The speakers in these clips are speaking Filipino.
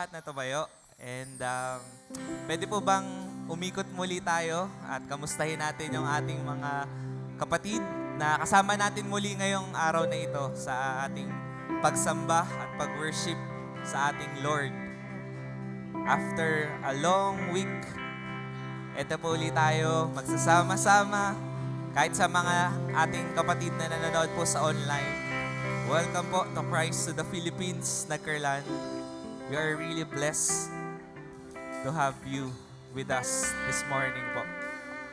lahat na tumayo. And pwede po bang umikot muli tayo at kamustahin natin yung ating mga kapatid na kasama natin muli ngayong araw na ito sa ating pagsamba at pag-worship sa ating Lord. After a long week, eto po ulit tayo magsasama-sama kahit sa mga ating kapatid na nanonood po sa online. Welcome po to Christ to the Philippines, Nagkarlan. We are really blessed to have you with us this morning po.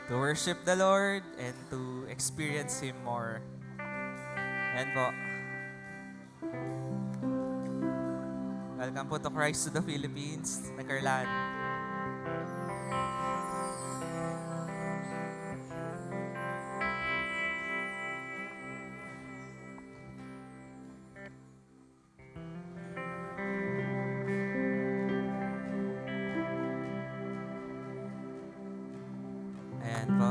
To worship the Lord and to experience Him more. Yan po. Welcome po to Christ to the Philippines, Nagkarlan. Ayan po.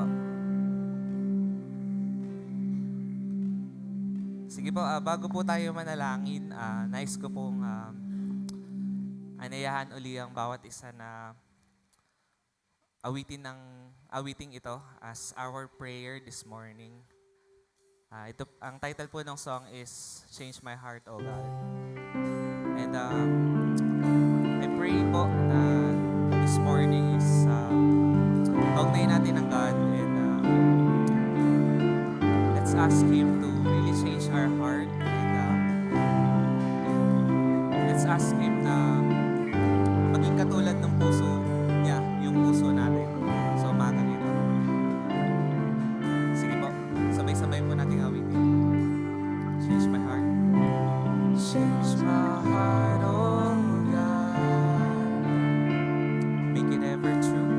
Sige po, bago po tayo manalangin, nais ko pong anayahan uli ang bawat isa na awiting ito as our prayer this morning. Ang title po ng song is Change My Heart, O God. And I pray po na this morning is kaugnayin natin ang God and let's ask Him to really change our heart and let's ask Him na maging katulad ng puso niya, yung puso natin sa umagang ito. Sige po, sabay-sabay po nating awitin. Change my heart. Change my heart, oh God. Make it ever true.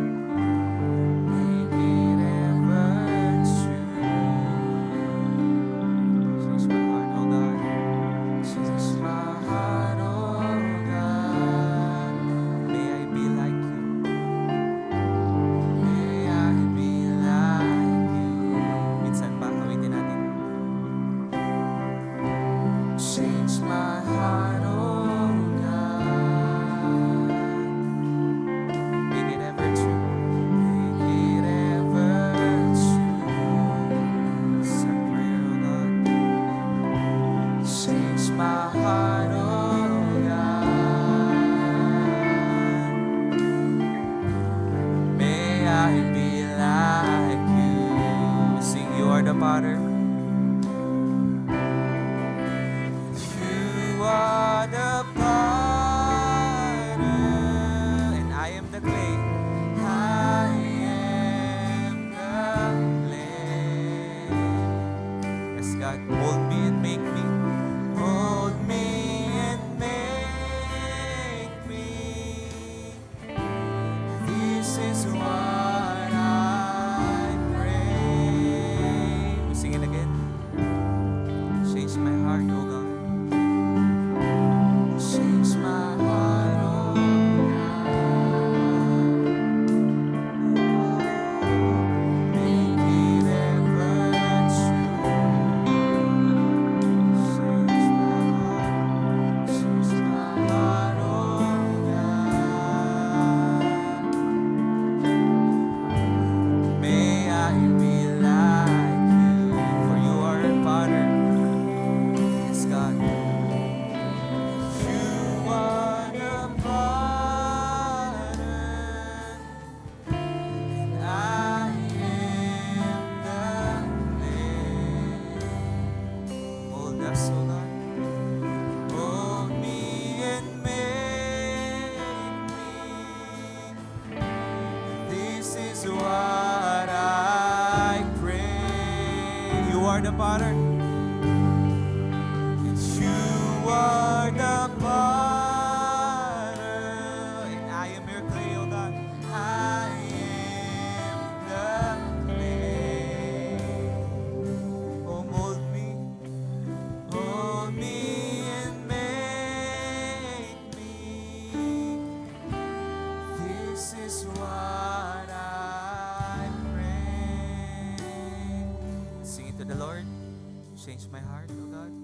Change my heart, oh God.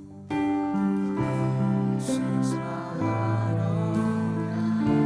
Change my heart, oh God.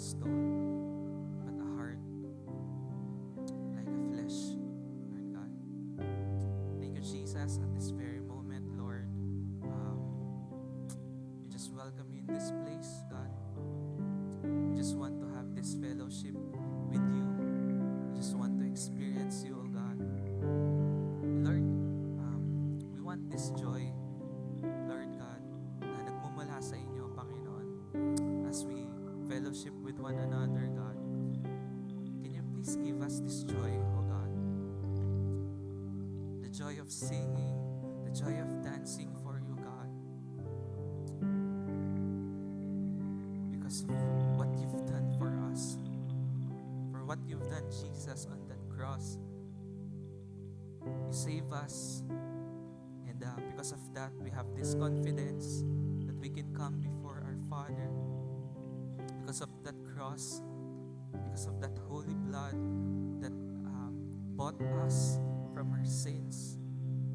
stone, but a heart like a flesh, Lord God. Thank you, Jesus, at this very moment, Lord. We just welcome you in this place, God. We just want to have this fellowship with you. We just want to experience you, oh God. Lord, we want this joy, Lord God, na nagmumula sa inyo, Panginoon, as we fellowship with one another, God. Can you please give us this joy, oh God? The joy of singing, the joy of dancing for you, God. Because of what you've done for us, for what you've done, Jesus, on that cross. You save us, and because of that, we have this confidence that we can come before our Father. Because of that cross, because of that holy blood that bought us from our sins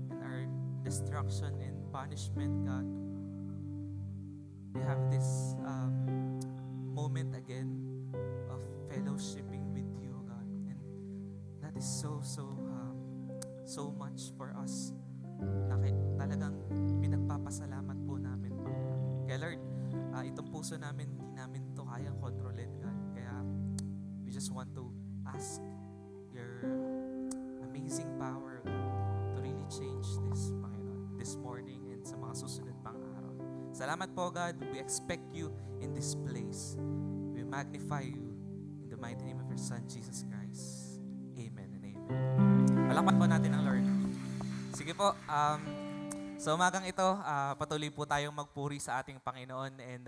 and our destruction and punishment, God, we have this moment again of fellowshipping with you, God, and that is so much for us na talagang pinagpapasalamat po namin, Panginoon. Kaya Lord, itong puso namin, hindi namin ito kayang kontrolin, God. Kaya we just want to ask your amazing power, God, to really change this, Panginoon, this morning and sa mga susunod pang araw. Salamat po, God. We expect you in this place. We magnify you in the mighty name of your Son, Jesus Christ. Amen and amen. Palakpan po natin ang Lord. Sige po, sa umagang ito, patuloy po tayong magpuri sa ating Panginoon, and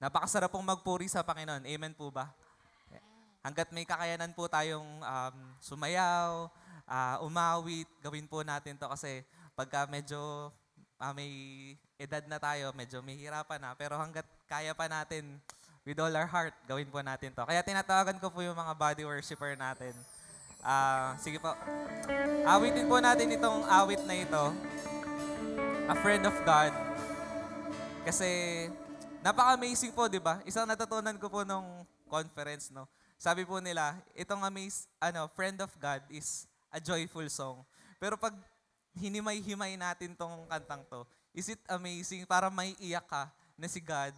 napakasarap pong magpuri sa Panginoon. Amen po ba? Hanggat may kakayanan po tayong sumayaw, umawit, gawin po natin to, kasi pagka medyo may edad na tayo, medyo may hirapan na, pero hanggat kaya pa natin, with all our heart, gawin po natin to. Kaya tinatawagan ko po yung mga body worshiper natin. Sige po. Awitin po natin itong awit na ito, A Friend of God. Kasi napaka-amazing po, di ba? Isang natutunan ko po nung conference, no. Sabi po nila, itong Friend of God is a joyful song. Pero pag hinimay-himay natin tong kantang to, is it amazing? Para may iyak ka na si God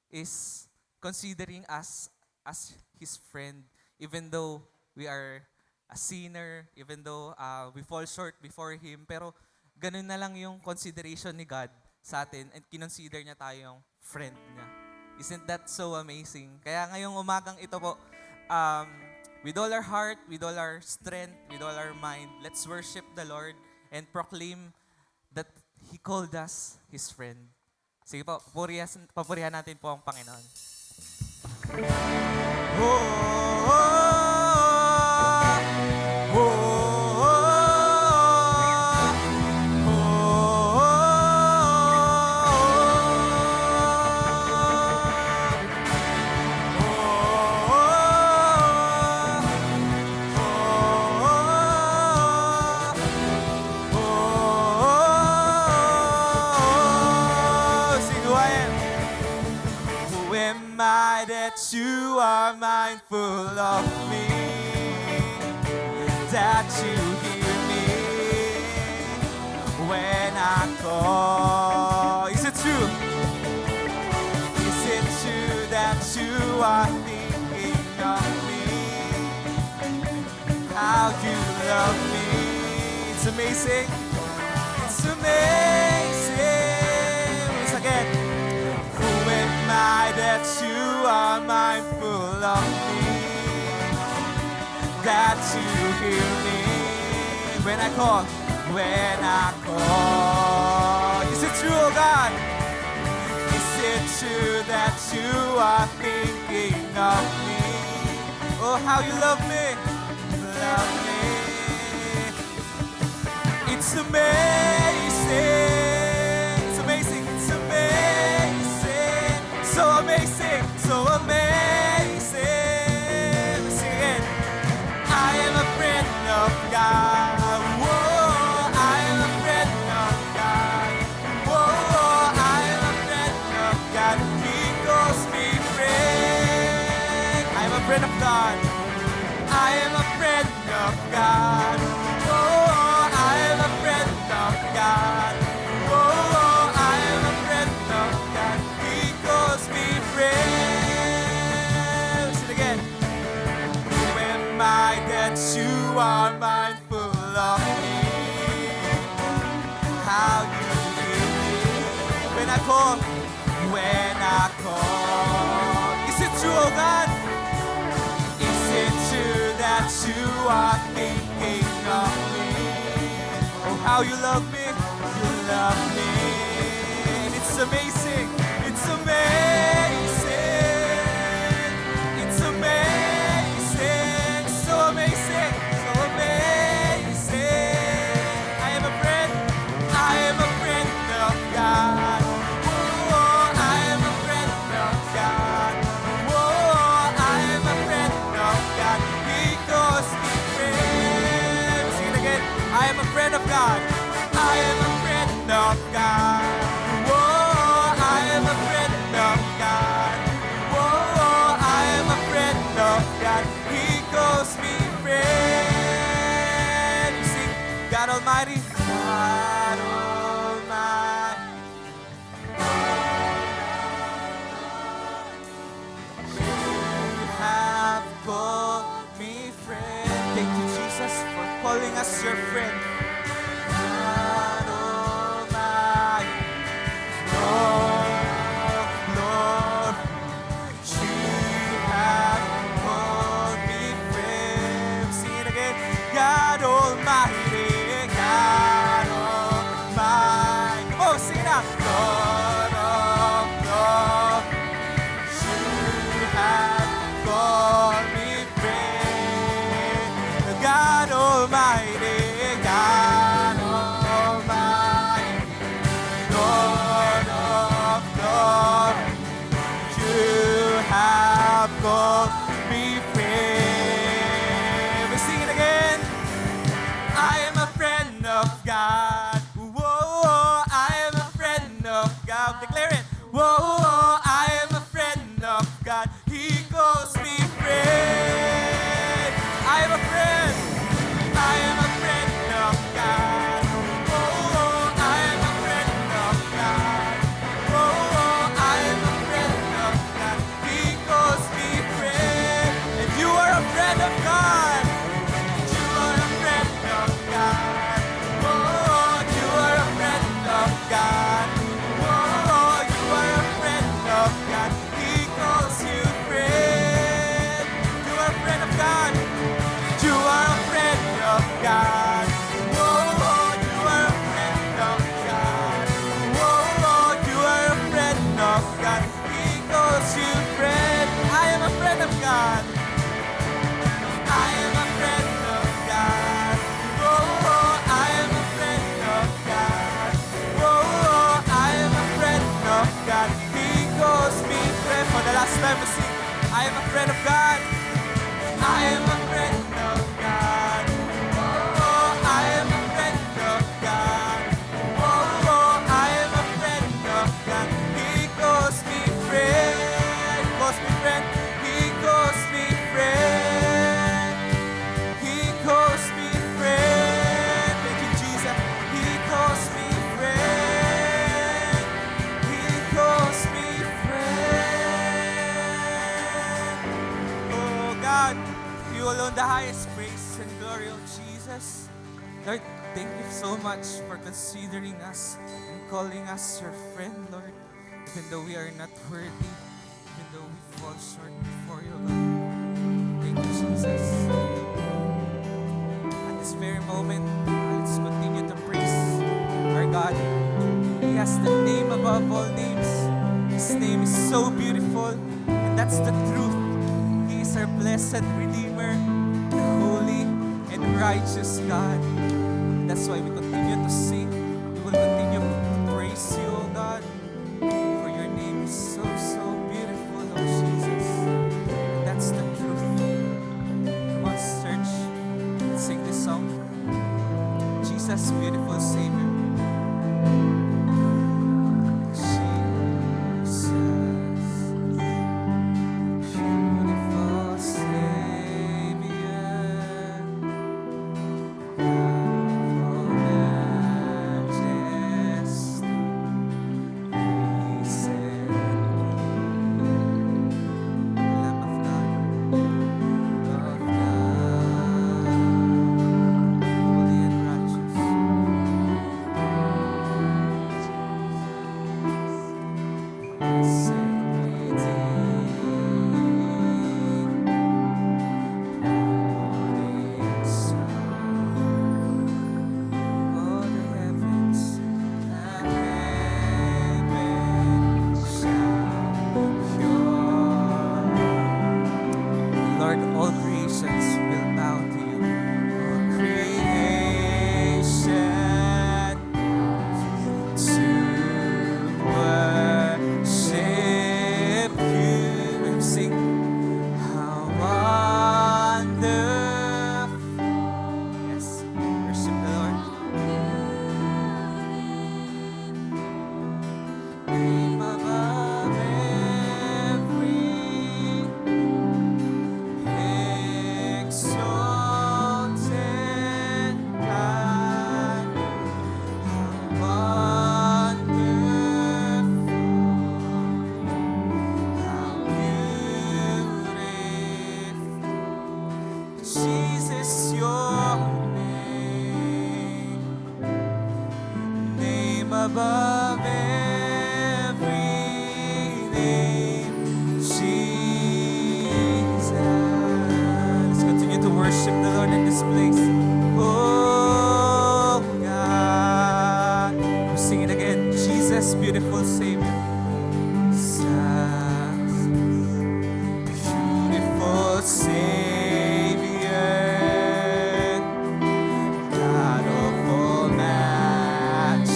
is considering us as His friend, even though we are a sinner, even though we fall short before Him, pero ganun na lang yung consideration ni God sa atin, and kinonsider niya tayong friend niya. Isn't that so amazing? Kaya ngayong umagang ito po, with all our heart, with all our strength, with all our mind, let's worship the Lord and proclaim that He called us His friend. Sige po, papurihan natin po ang Panginoon. You are mindful of me, that you hear me when I call. Is it true? Is it true that you are thinking of me? How you love me. It's amazing. It's amazing. Once again. Who am I that you are mindful of me, that you hear me when I call, Is it true, oh God? Is it true that you are thinking of me? Oh, how you love me, love me. It's amazing. It's amazing. It's amazing. So amazing. So amazing. Sing it. I am a friend of God. Whoa, I am a friend of God. Whoa, I am a friend of God. He calls me friend. friend of God. I am a friend of God. Oh, I am a friend of God. Oh, I am a friend of God. He calls me friend. Sing it again. Who am I that you are mindful of me? How you hear me when I call. Is it true, oh God? Is it true that you are thinking of me? Oh, how you love me, you love me. And it's amazing, it's amazing, it's amazing, so amazing, so amazing. I am a friend of God. I am a friend of God. I am a friend of God. Whoa, I am a friend of God. Whoa, I am a friend of God. He calls me friend. You sing, God Almighty. God Almighty. You have called me friend. Thank you, Jesus, for calling us your friend. God Almighty, Lord of glory, you have called me friend. Sing it again. God Almighty, God Almighty. Oh, sing it out. Lord of glory, you have called me friend. God Almighty, God Almighty, Lord of glory, you have called me friend. We sing it again. I am a friend of God. Whoa, I am a friend of God. Declare it. Whoa, I am a friend of God. He calls me friend. I am a friend. I am a friend of God. Oh, I am a friend of God. Oh, I am a friend of God. He calls me friend. And you are a friend of God. You are a friend of God. Oh, you are a friend of God. Oh, you are a friend of God. He calls you friend. You are a friend of God. You are a friend of God. Whoa, you are a friend of God. Whoa, you are a friend of God. He calls you friend. I am a friend of God. I am a friend of God. Whoa, I am a friend of God. Whoa, I am a friend of God. He calls me friend. For the last time we sing, I am a friend of God. I am a friend of God. Oh, I am a friend of God. Oh, I am a friend of God. He calls me friend. He calls me friend. He calls me friend. He calls me friend. Thank you, Jesus. He calls me friend. He calls me friend. Oh, God. You alone the highest praise and glory of Jesus. Lord, thank you so much for considering us and calling us your friend, Lord. Even though we are not worthy, even though we fall short before you, Lord. Thank you, Jesus. At this very moment, let's continue to praise our God. He has the name above all names. His name is so beautiful, and that's the truth. He is our blessed Redeemer, the holy and righteous God. That's why we continue to sing. We will continue to praise you, O God, for your name is so, so beautiful, O Jesus. And that's the truth. Come on, church, let's sing this song. Jesus, beautiful Savior. Jesus, beautiful Savior. Savior. Beautiful Savior, God of all majesty,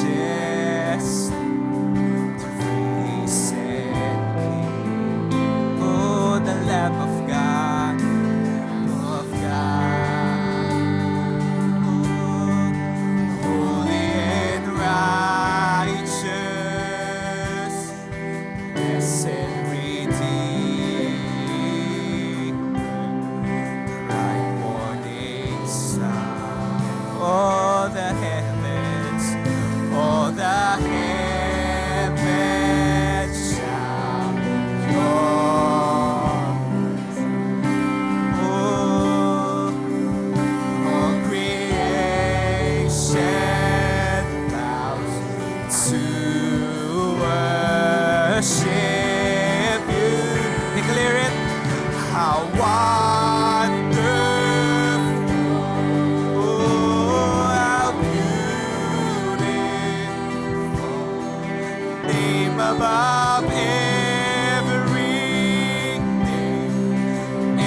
the risen King. Oh, the Lamb of God, Lamb of God. Oh, holy and righteous, blessed Redeemer, bright morning star. All the heavens shout your praise. All creation bows to worship you. Declare it. How wonderful, how beautiful, name above every name,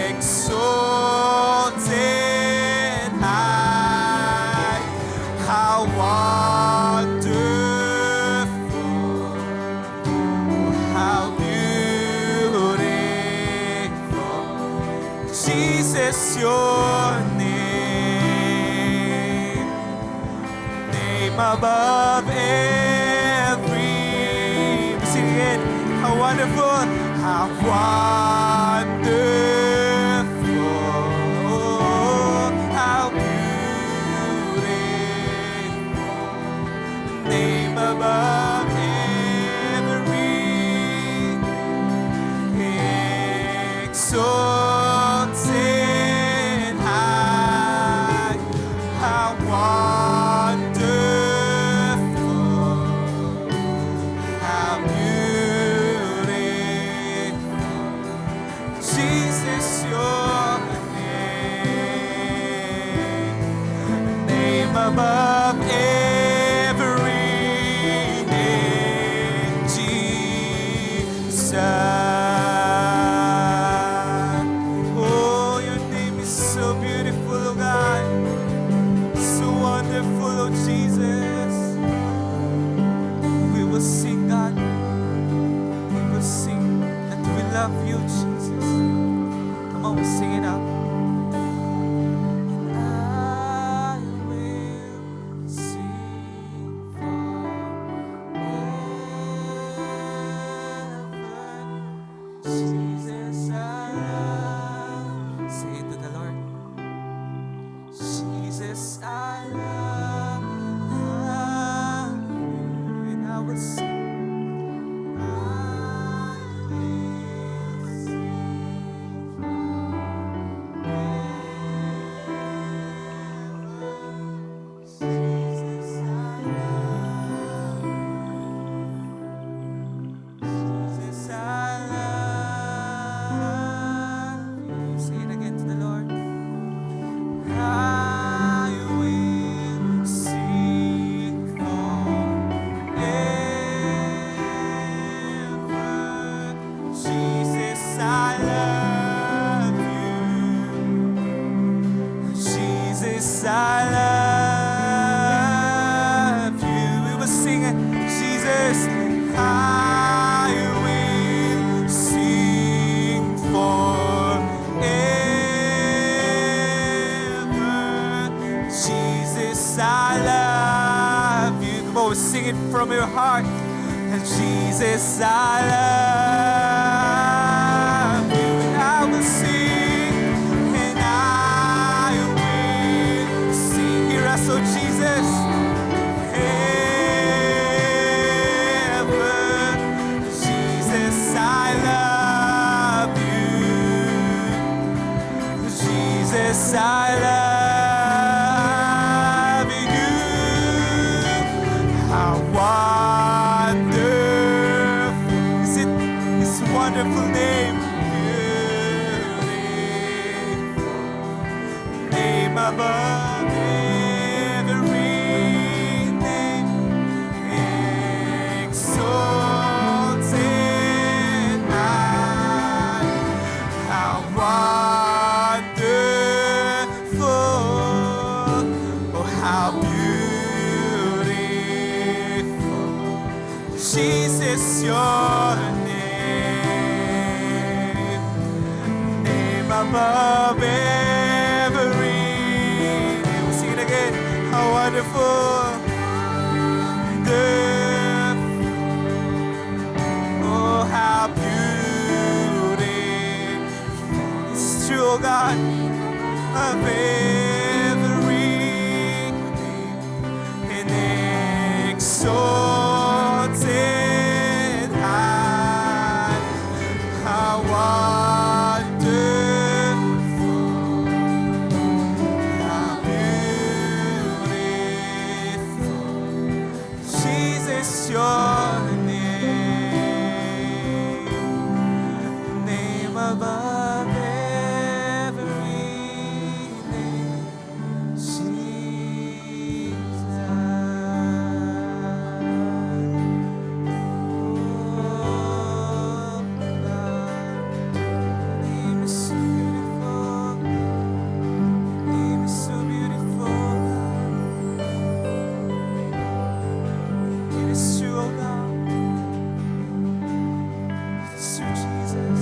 exalted high. How wonderful, how beautiful, Jesus, your name above every. Sing it. How wonderful, how wonderful, how beautiful, name above every, exalted high. How wonderful, how beautiful, Jesus, your name above every name, Jesus. Oh, your name is so beautiful, oh God, so wonderful, oh Jesus. We will sing, God. We will sing that we love you, Jesus. Come on, we'll sing it out. I will sing forever. Jesus, I love. Say it to the Lord. Jesus, I love you, and I will sing. I will sing forever. Jesus, I love you. Jesus, I love you. Say it again to the Lord. I will sing forever. Jesus, I love you. Jesus, I love you. We will sing it. Jesus, I will sing forever. Jesus, I love you. Come on, sing it from your heart. And Jesus, I love you. And I will sing, and I will sing. Hear us, oh Jesus. Ever. Jesus, I love you. Jesus, I love you. How wonderful is it? His wonderful name. Beautiful name above every name. Jesus, your name, name above every name. We'll sing it again. How wonderful, oh, how beautiful. It's true, oh God, of every name, and exalted high. How wonderful, how beautiful. Jesus, your name, name above every name. Jesus, oh God, your name is so beautiful. Your name is so beautiful. It is true, oh God. It's true, Jesus.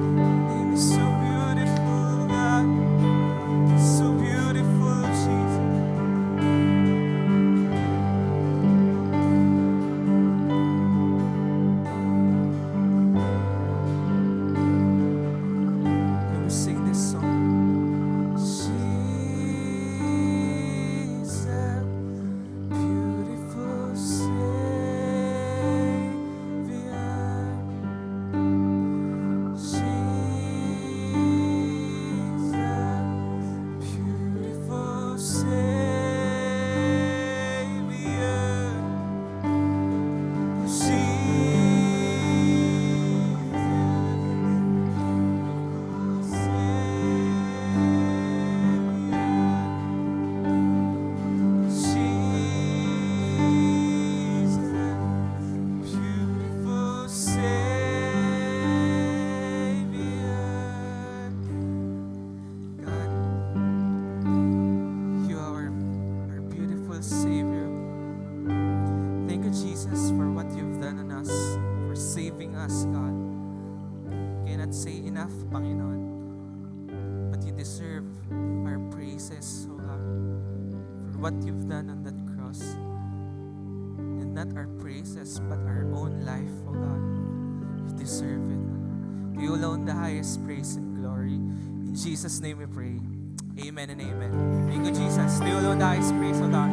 Your name is so beautiful, God. So beautiful, Jesus. Can we sing this song? Jesus, beautiful Savior. Jesus, beautiful Savior. You are our beautiful Savior. Thank you, Jesus, for what you've done on us, for saving us, God. Cannot say enough, Panginoon, but you deserve our praises, oh God, for what you've done on that cross. And not our praises, but our own life, oh God. You deserve it. To you alone the highest praise and glory. In Jesus' name we pray. Amen and amen. Thank you, Jesus. To you alone the highest praise, oh God.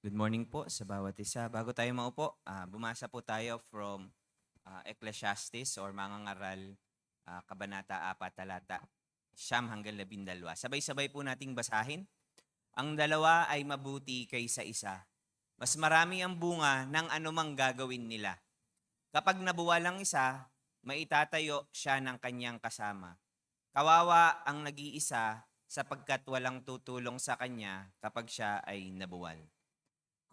Good morning po sa bawat isa. Bago tayo maupo, bumasa po tayo from Ecclesiastes or Mangangaral, Kabanata 4, talata 9 hanggang 12. Sabay-sabay po nating basahin. Ang dalawa ay mabuti kaysa isa. Mas marami ang bunga ng anumang gagawin nila. Kapag nabuwalang isa, maitatayo siya ng kanyang kasama. Kawawa ang nag-iisa sapagkat walang tutulong sa kanya kapag siya ay nabuwal.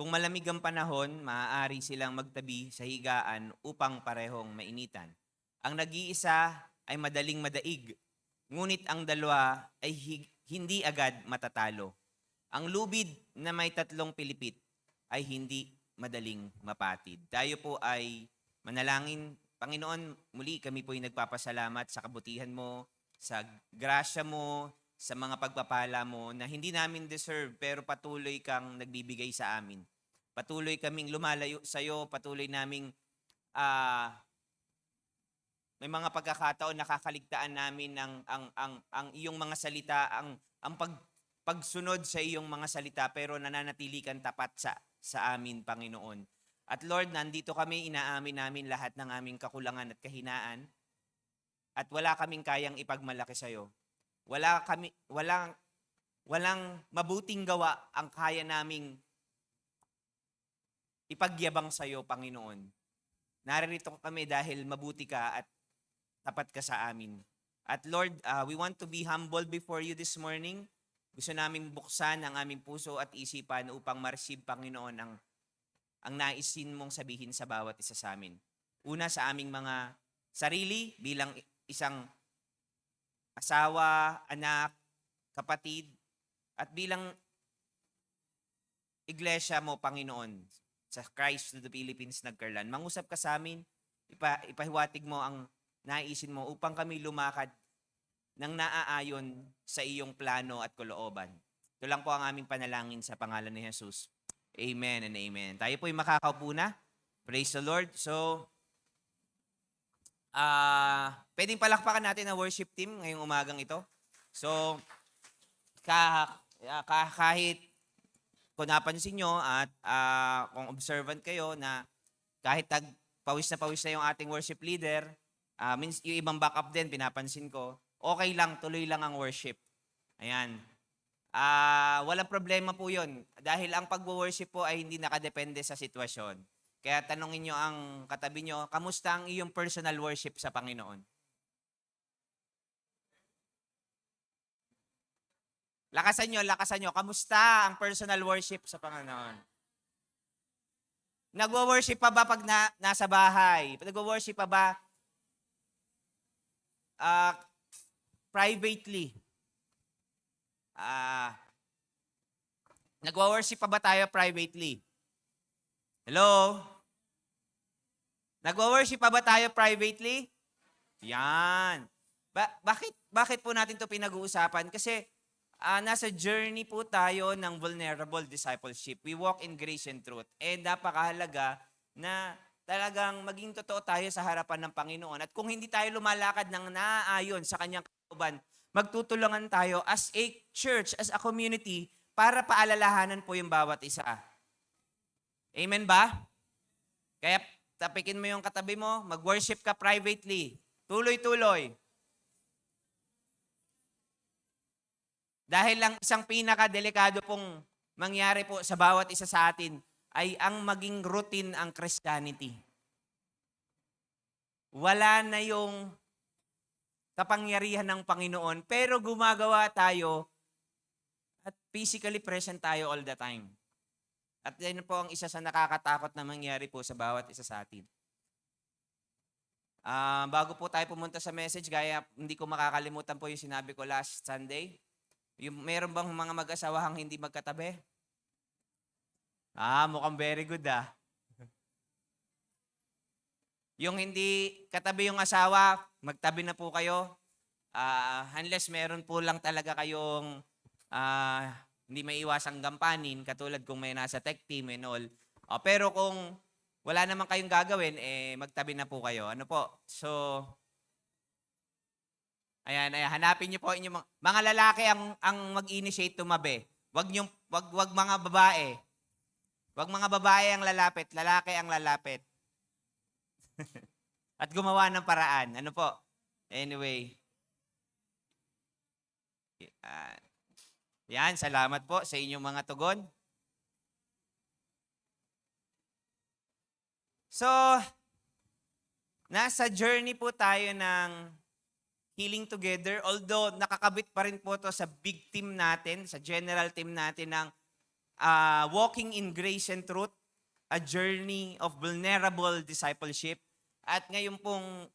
Kung malamig ang panahon, maaari silang magtabi sa higaan upang parehong mainitan. Ang nag-iisa ay madaling madaig, ngunit ang dalawa ay hindi agad matatalo. Ang lubid na may 3 pilipit ay hindi madaling mapatid. Tayo po ay manalangin. Panginoon, muli kami po ay nagpapasalamat sa kabutihan mo, sa grasya mo, sa mga pagpapala mo na hindi namin deserve pero patuloy kang nagbibigay sa amin. Patuloy kaming lumalayo sa iyo, patuloy naming may mga pagkakataon nakakaligtaan namin ang iyong mga salita, ang pagsunod sa iyong mga salita pero nananatili kang tapat sa amin, Panginoon. At Lord, nandito kami, inaamin namin lahat ng aming kakulangan at kahinaan at wala kaming kayang ipagmalaki sa iyo. Walang mabuting gawa ang kaya naming ipagyabang sa iyo, Panginoon. Naririto kami dahil mabuti ka at tapat ka sa amin. At Lord, we want to be humble before you this morning. Gusto naming buksan ang aming puso at isipan upang ma-receive, Panginoon, ang naisin mong sabihin sa bawat isa sa amin. Una, sa aming mga sarili bilang isang asawa, anak, kapatid, at bilang iglesia mo, Panginoon, sa Christ to the Philippines Nagkarlan. Mangusap ka sa amin, ipahiwatig mo ang naisin mo upang kami lumakad ng naaayon sa iyong plano at kalooban. Ito lang po ang aming panalangin sa pangalan ni Jesus. Amen and amen. Tayo po ay makakaupo na. Praise the Lord. So, pwedeng palakpakan natin ang worship team ngayong umagang ito. So, kahit kung napansin nyo at kung observant kayo na kahit pawis na yung ating worship leader, means yung ibang backup din, pinapansin ko, okay lang, tuloy lang ang worship. Ayan. Walang problema po yun. Dahil ang pag-worship po ay hindi nakadepende sa sitwasyon. Kaya tanongin nyo ang katabi nyo, kamusta ang iyong personal worship sa Panginoon? Lakasan nyo. Kamusta ang personal worship sa Panginoon? Nagwo-worship pa ba pag nasa bahay? Nagwo-worship pa ba privately? Nagwo-worship pa ba tayo privately? Hello? Nagwo-worship pa ba tayo privately? Yan. Bakit po natin ito pinag-uusapan? Kasi nasa journey po tayo ng vulnerable discipleship. We walk in grace and truth. And napakahalaga na talagang maging totoo tayo sa harapan ng Panginoon. At kung hindi tayo lumalakad ng naaayon sa kanyang kalooban, magtutulungan tayo as a church, as a community, para paalalahanan po yung bawat isa. Amen ba? Kaya tapikin mo yung katabi mo, mag-worship ka privately. Tuloy-tuloy. Dahil lang isang pinaka-delikado pong mangyari po sa bawat isa sa atin ay ang maging routine ang Christianity. Wala na yung kapangyarihan ng Panginoon, pero gumagawa tayo at physically present tayo all the time. At yan po ang isa sa nakakatakot na mangyari po sa bawat isa sa atin. Bago po tayo pumunta sa message, gaya hindi ko makakalimutan po yung sinabi ko last Sunday. Meron bang mga mag-asawahang hindi magkatabi? Mukhang very good Yung hindi katabi yung asawa, magtabi na po kayo. Unless meron po lang talaga kayong hindi may iwasang gampanin, katulad kung may nasa tech team and all. Pero kung wala naman kayong gagawin, magtabi na po kayo. Ano po? So, ayan, hanapin niyo po inyong mga lalaki ang mag-initiate tumabi. Wag mga babae. Wag mga babae ang lalapit, lalaki ang lalapit. At gumawa ng paraan. Ano po? Anyway. ah, yan, salamat po sa inyong mga tugon. So, nasa journey po tayo ng Healing Together. Although nakakabit pa rin po to sa big team natin, sa general team natin ng Walking in Grace and Truth, a journey of vulnerable discipleship. At ngayon pong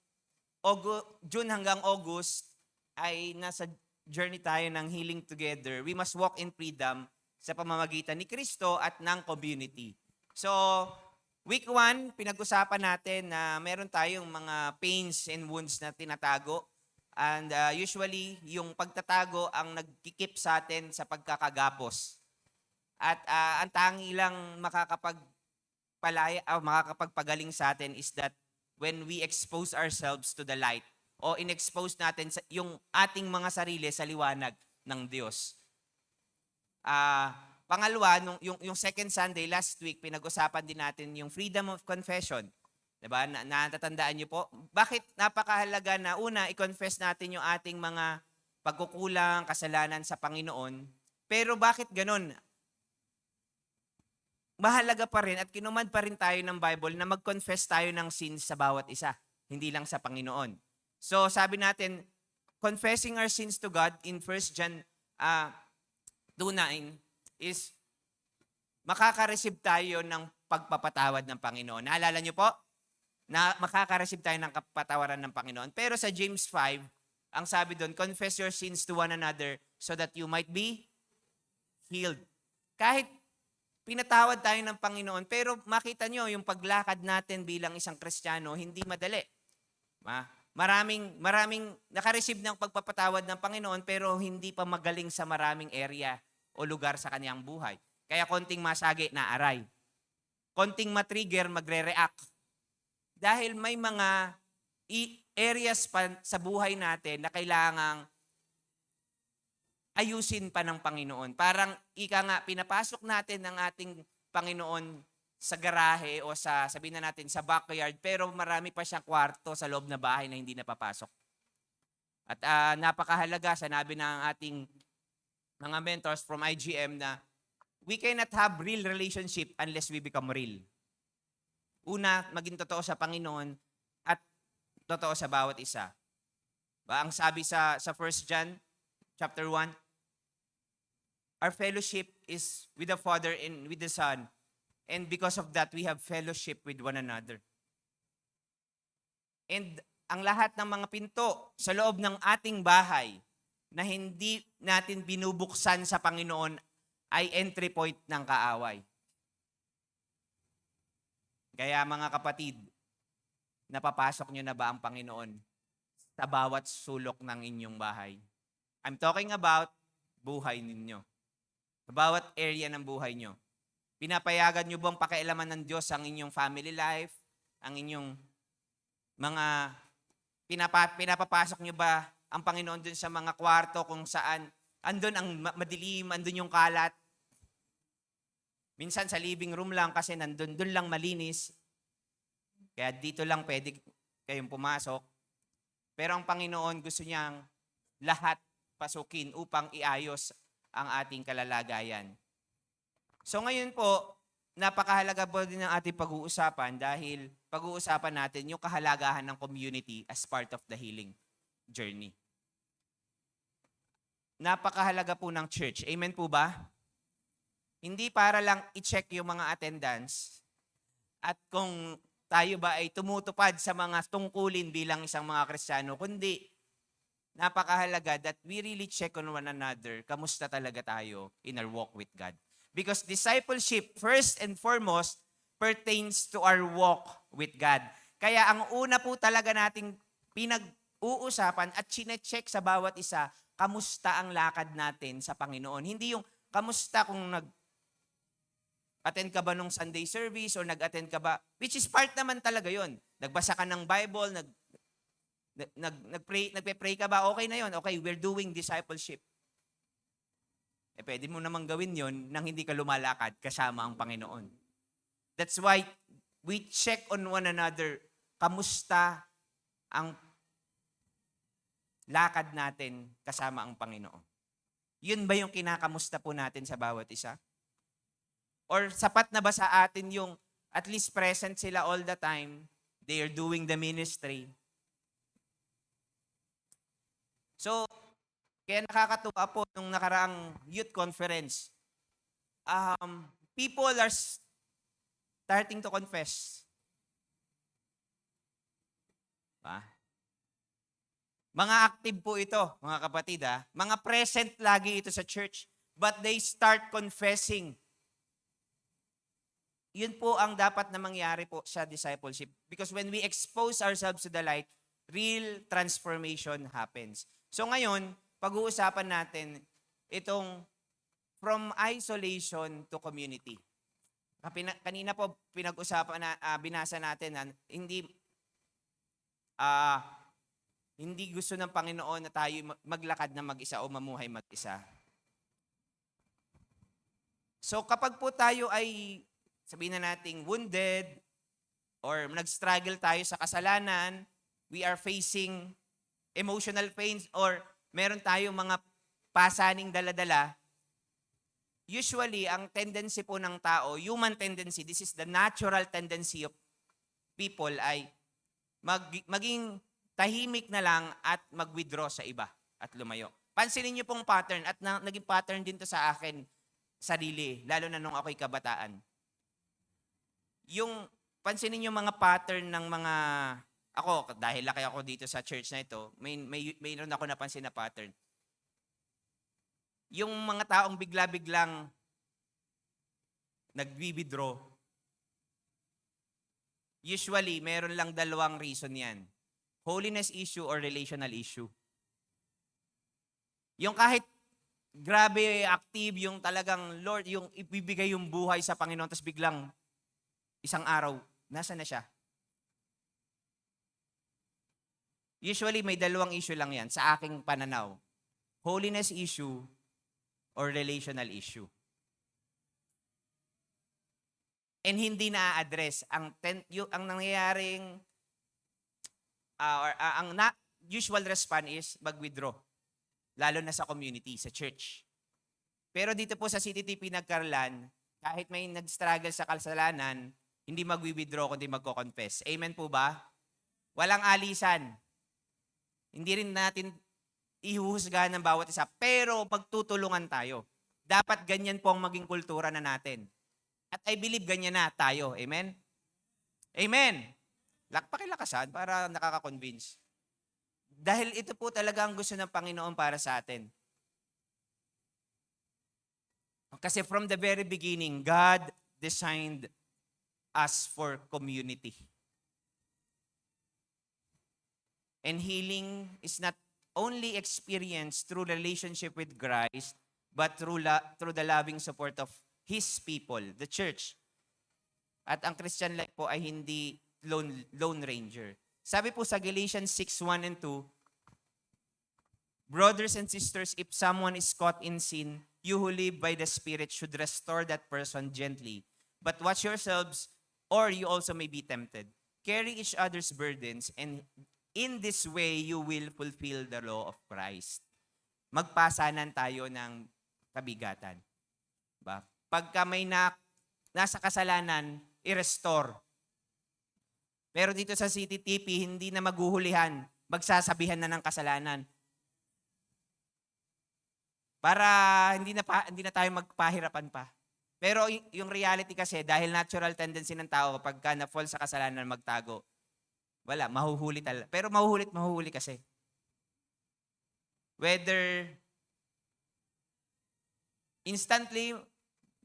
June hanggang August ay nasa journey tayo ng Healing Together. We must walk in freedom sa pamamagitan ni Kristo at ng community. So, week 1, pinag-usapan natin na meron tayong mga pains and wounds na tinatago. And usually, yung pagtatago ang nagkikip sa atin sa pagkakagapos. At ang tangi lang makakapagpagaling sa atin is that when we expose ourselves to the light o in-expose natin yung ating mga sarili sa liwanag ng Diyos. Pangalawa, yung second Sunday last week, pinag-usapan din natin yung freedom of confession. Diba? Natatandaan niyo po? Bakit napakahalaga na una, i-confess natin yung ating mga pagkukulang, kasalanan sa Panginoon. Pero bakit ganun? Mahalaga pa rin at kinumand pa rin tayo ng Bible na mag-confess tayo ng sins sa bawat isa, hindi lang sa Panginoon. So sabi natin, confessing our sins to God in 1 John 2:9 is makaka-receive tayo ng pagpapatawad ng Panginoon. Naalala niyo po? Na makaka-receive tayo ng kapatawaran ng Panginoon. Pero sa James 5, ang sabi doon, confess your sins to one another so that you might be healed. Kahit pinatawad tayo ng Panginoon, pero makita nyo, yung paglakad natin bilang isang Kristiyano, hindi madali. Maraming nakareceive ng pagpapatawad ng Panginoon, pero hindi pa magaling sa maraming area o lugar sa kaniyang buhay. Kaya konting masagi, naaray. Konting matrigger, magre-react. Dahil may mga areas pa sa buhay natin na kailangang ayusin pa ng Panginoon. Parang pinapasok natin ng ating Panginoon sa garahe o sabihin na natin, sa backyard, pero marami pa siyang kwarto sa loob na bahay na hindi napapasok. At napakahalaga, sanabi ng ating mga mentors from IGM na we cannot have real relationship unless we become real. Una, maging totoo sa Panginoon at totoo sa bawat isa. Ang sabi sa 1 John chapter 1, our fellowship is with the Father and with the Son. And because of that, we have fellowship with one another. And ang lahat ng mga pinto sa loob ng ating bahay na hindi natin binubuksan sa Panginoon ay entry point ng kaaway. Kaya mga kapatid, napapasok nyo na ba ang Panginoon sa bawat sulok ng inyong bahay? I'm talking about buhay ninyo. Sa bawat area ng buhay nyo. Pinapayagan nyo bang pakialaman ng Diyos ang inyong family life? Ang inyong mga pinapapasok nyo ba ang Panginoon dun sa mga kwarto kung saan andun ang madilim, andun yung kalat? Minsan sa living room lang kasi dun lang malinis. Kaya dito lang pwede kayong pumasok. Pero ang Panginoon gusto niyang lahat pasukin upang iayos ang ating kalalagayan. So ngayon po, napakahalaga po din ng ating pag-uusapan dahil pag-uusapan natin yung kahalagahan ng community as part of the healing journey. Napakahalaga po ng church. Amen po ba? Hindi para lang i-check yung mga attendance at kung tayo ba ay tumutupad sa mga tungkulin bilang isang mga Kristiyano, kundi napakahalaga that we really check on one another. Kamusta talaga tayo in our walk with God? Because discipleship, first and foremost, pertains to our walk with God. Kaya ang una po talaga nating pinag-uusapan at chine-check sa bawat isa, kamusta ang lakad natin sa Panginoon. Hindi yung kamusta kung attend ka ba nung Sunday service or nag-attend ka ba, which is part naman talaga yon. Nagbasa ka ng Bible, nagpe-pray ka ba, okay na yon. Okay, we're doing discipleship. Pwede mo namang gawin yon nang hindi ka lumalakad kasama ang Panginoon. That's why we check on one another. Kamusta ang lakad natin kasama ang Panginoon? Yun ba yung kinakamusta po natin sa bawat isa? Or sapat na ba sa atin yung at least present sila all the time, they are doing the ministry? So, kaya nakakatuwa po nung nakaraang youth conference, people are starting to confess. Mga active po ito, mga kapatid. Mga present lagi ito sa church. But they start confessing. Yun po ang dapat na mangyari po sa discipleship. Because when we expose ourselves to the light, real transformation happens. So ngayon, pag-uusapan natin itong from isolation to community. Kanina po pinag-usapan binasa natin na hindi gusto ng Panginoon na tayo maglakad na mag-isa o mamuhay mag-isa. So kapag po tayo ay, sabihin na nating wounded or nag-struggle tayo sa kasalanan, we are facing emotional pains or meron tayong mga pasaning dala-dala, usually ang tendency po ng tao, human tendency, this is the natural tendency of people ay maging tahimik na lang at mag-withdraw sa iba at lumayo. Pansinin niyo pong pattern at naging pattern din to sa akin sarili, lalo na nung ako'y kabataan. Yung pansinin niyo mga pattern ng mga ako, dahil laki ako dito sa church na ito, mayroon ako napansin na pattern. Yung mga taong bigla-biglang nag-withdraw, usually meron lang dalawang reason yan. Holiness issue or relational issue. Yung kahit grabe active, yung talagang Lord, yung ibibigay yung buhay sa Panginoon, tapos biglang isang araw, nasa na siya? Usually may dalawang issue lang yan sa aking pananaw. Holiness issue or relational issue. And hindi na-address. Ang nangyayaring usual response is mag-withdraw. Lalo na sa community, sa church. Pero dito po sa CTTP Nagkarlan, kahit may nag-struggle sa kasalanan, hindi mag-withdraw kundi magko-confess. Amen po ba? Walang alisan. Hindi rin natin ihuhusgahan ng bawat isa, pero pagtutulungan tayo. Dapat ganyan po ang maging kultura na natin. At I believe ganyan na tayo. Amen? Amen! Pakilakasan para nakaka-convince. Dahil ito po talaga ang gusto ng Panginoon para sa atin. Kasi from the very beginning, God designed us for community. And healing is not only experienced through relationship with Christ, but through the loving support of His people, the church. At ang Christian life po ay hindi lone ranger. Sabi po sa Galatians 6:1 and 2, brothers and sisters, if someone is caught in sin, you who live by the Spirit should restore that person gently. But watch yourselves, or you also may be tempted. Carry each other's burdens, and in this way, you will fulfill the law of Christ. Magpasanan tayo ng kabigatan. Ba? Pagka may nasa kasalanan, i-restore. Pero dito sa CTTP, hindi na maghuhulihan, magsasabihan na ng kasalanan. Para hindi na tayo magpahirapan pa. Pero yung reality kasi, dahil natural tendency ng tao, pagka na-fall sa kasalanan, magtago. Wala, mahuhuli talaga. Pero mahuhuli kasi. Whether instantly,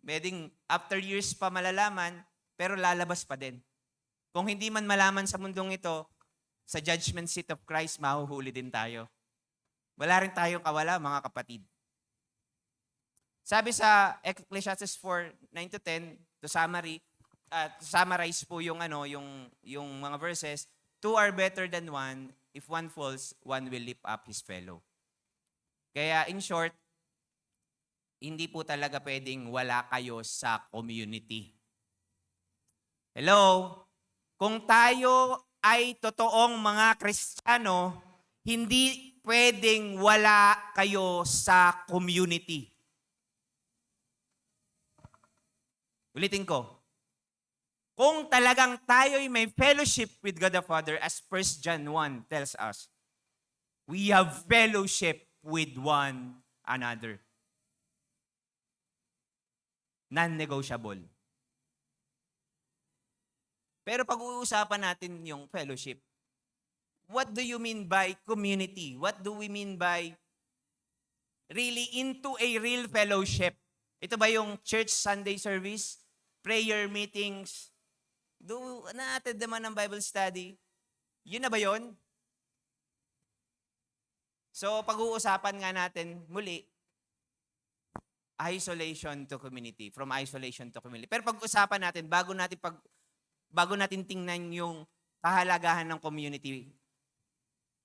pwedeng after years pa malalaman, pero lalabas pa din. Kung hindi man malaman sa mundong ito, sa judgment seat of Christ, mahuhuli din tayo. Wala rin tayong kawala, mga kapatid. Sabi sa Ecclesiastes 4:9-10, to summarize po yung mga verses, two are better than one. If one falls, one will lift up his fellow. Kaya in short, hindi po talaga pwedeng wala kayo sa community. Hello? Kung tayo ay totoong mga Kristiyano, hindi pwedeng wala kayo sa community. Ulitin ko. Kung talagang tayo'y may fellowship with God the Father, as 1 John 1 tells us, we have fellowship with one another. Non-negotiable. Pero pag-uusapan natin yung fellowship, what do you mean by community? What do we mean by really into a real fellowship? Ito ba yung church Sunday service, prayer meetings, na-attend naman ng Bible study? Yun na ba yun? So, pag-uusapan nga natin muli, isolation to community, from isolation to community. Pero pag-usapan natin, bago natin tingnan yung kahalagahan ng community,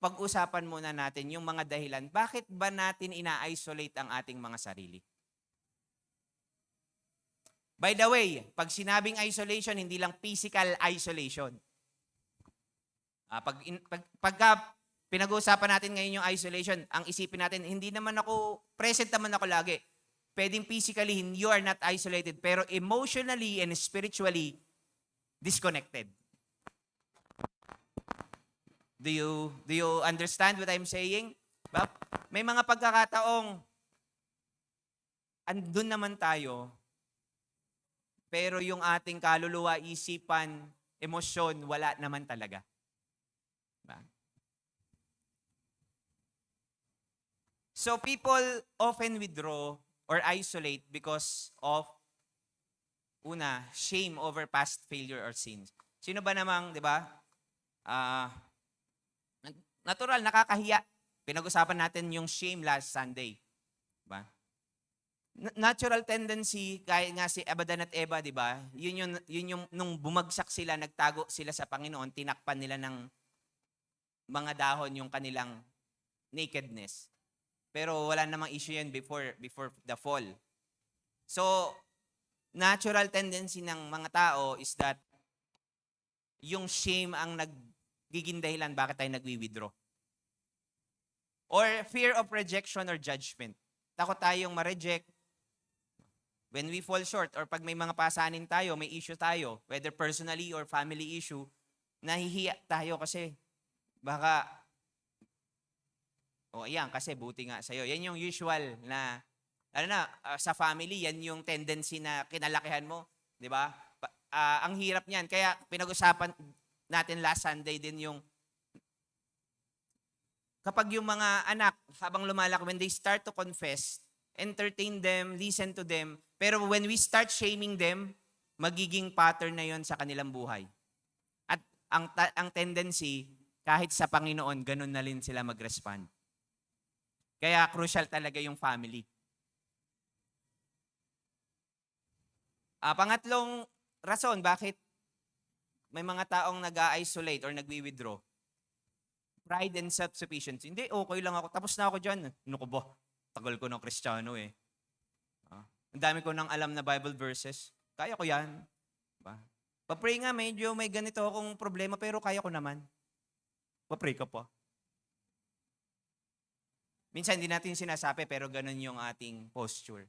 pag-usapan muna natin yung mga dahilan, bakit ba natin ina-isolate ang ating mga sarili? By the way, pag sinabing isolation, hindi lang physical isolation. Pagka pinag-uusapan natin ngayon yung isolation, ang isipin natin, hindi naman ako, present naman ako lagi. Pwedeng physically, you are not isolated, pero emotionally and spiritually, disconnected. Do you understand what I'm saying? May mga pagkakataong andun naman tayo, pero yung ating kaluluwa, isipan, emosyon, wala naman talaga. Diba? So people often withdraw or isolate because of, una, shame over past failure or sins. Sino ba namang, di ba? Natural, nakakahiya. Pinag-usapan natin yung shame last Sunday. Diba? Natural tendency, kaya nga si Abadan at Eva, di ba? Yun yung nung bumagsak sila, nagtago sila sa Panginoon, tinakpan nila ng mga dahon yung kanilang nakedness. Pero wala namang issue yun before the fall. So, natural tendency ng mga tao is that yung shame ang nagiging dahilan bakit tayo nagwi-withdraw. Or fear of rejection or judgment. Takot tayong ma-reject. When we fall short or pag may mga pasanin tayo, may issue tayo, whether personally or family issue, nahihiya tayo kasi baka, ayan, kasi buti nga sa'yo. Yan yung usual na, sa family, yan yung tendency na kinalakihan mo. Di ba? Ang hirap niyan. Kaya pinag-usapan natin last Sunday din yung kapag yung mga anak, habang lumalaki, when they start to confess, entertain them, listen to them, pero when we start shaming them, magiging pattern na yon sa kanilang buhay. At ang tendency, kahit sa Panginoon, ganun na rin sila mag-respond. Kaya crucial talaga yung family. Pangatlong rason, bakit may mga taong nag-isolate or nagwi-withdraw? Pride and self-sufficiency. Hindi, okay lang ako. Tapos na ako dyan. Ano ko ba? Tagal ko ng Kristiyano eh. Ang dami ko nang alam na Bible verses. Kaya ko yan. Diba? Pa-pray nga, medyo may ganito akong problema, pero kaya ko naman. Pa-pray ka pa. Minsan hindi natin sinasabi, pero ganun yung ating posture.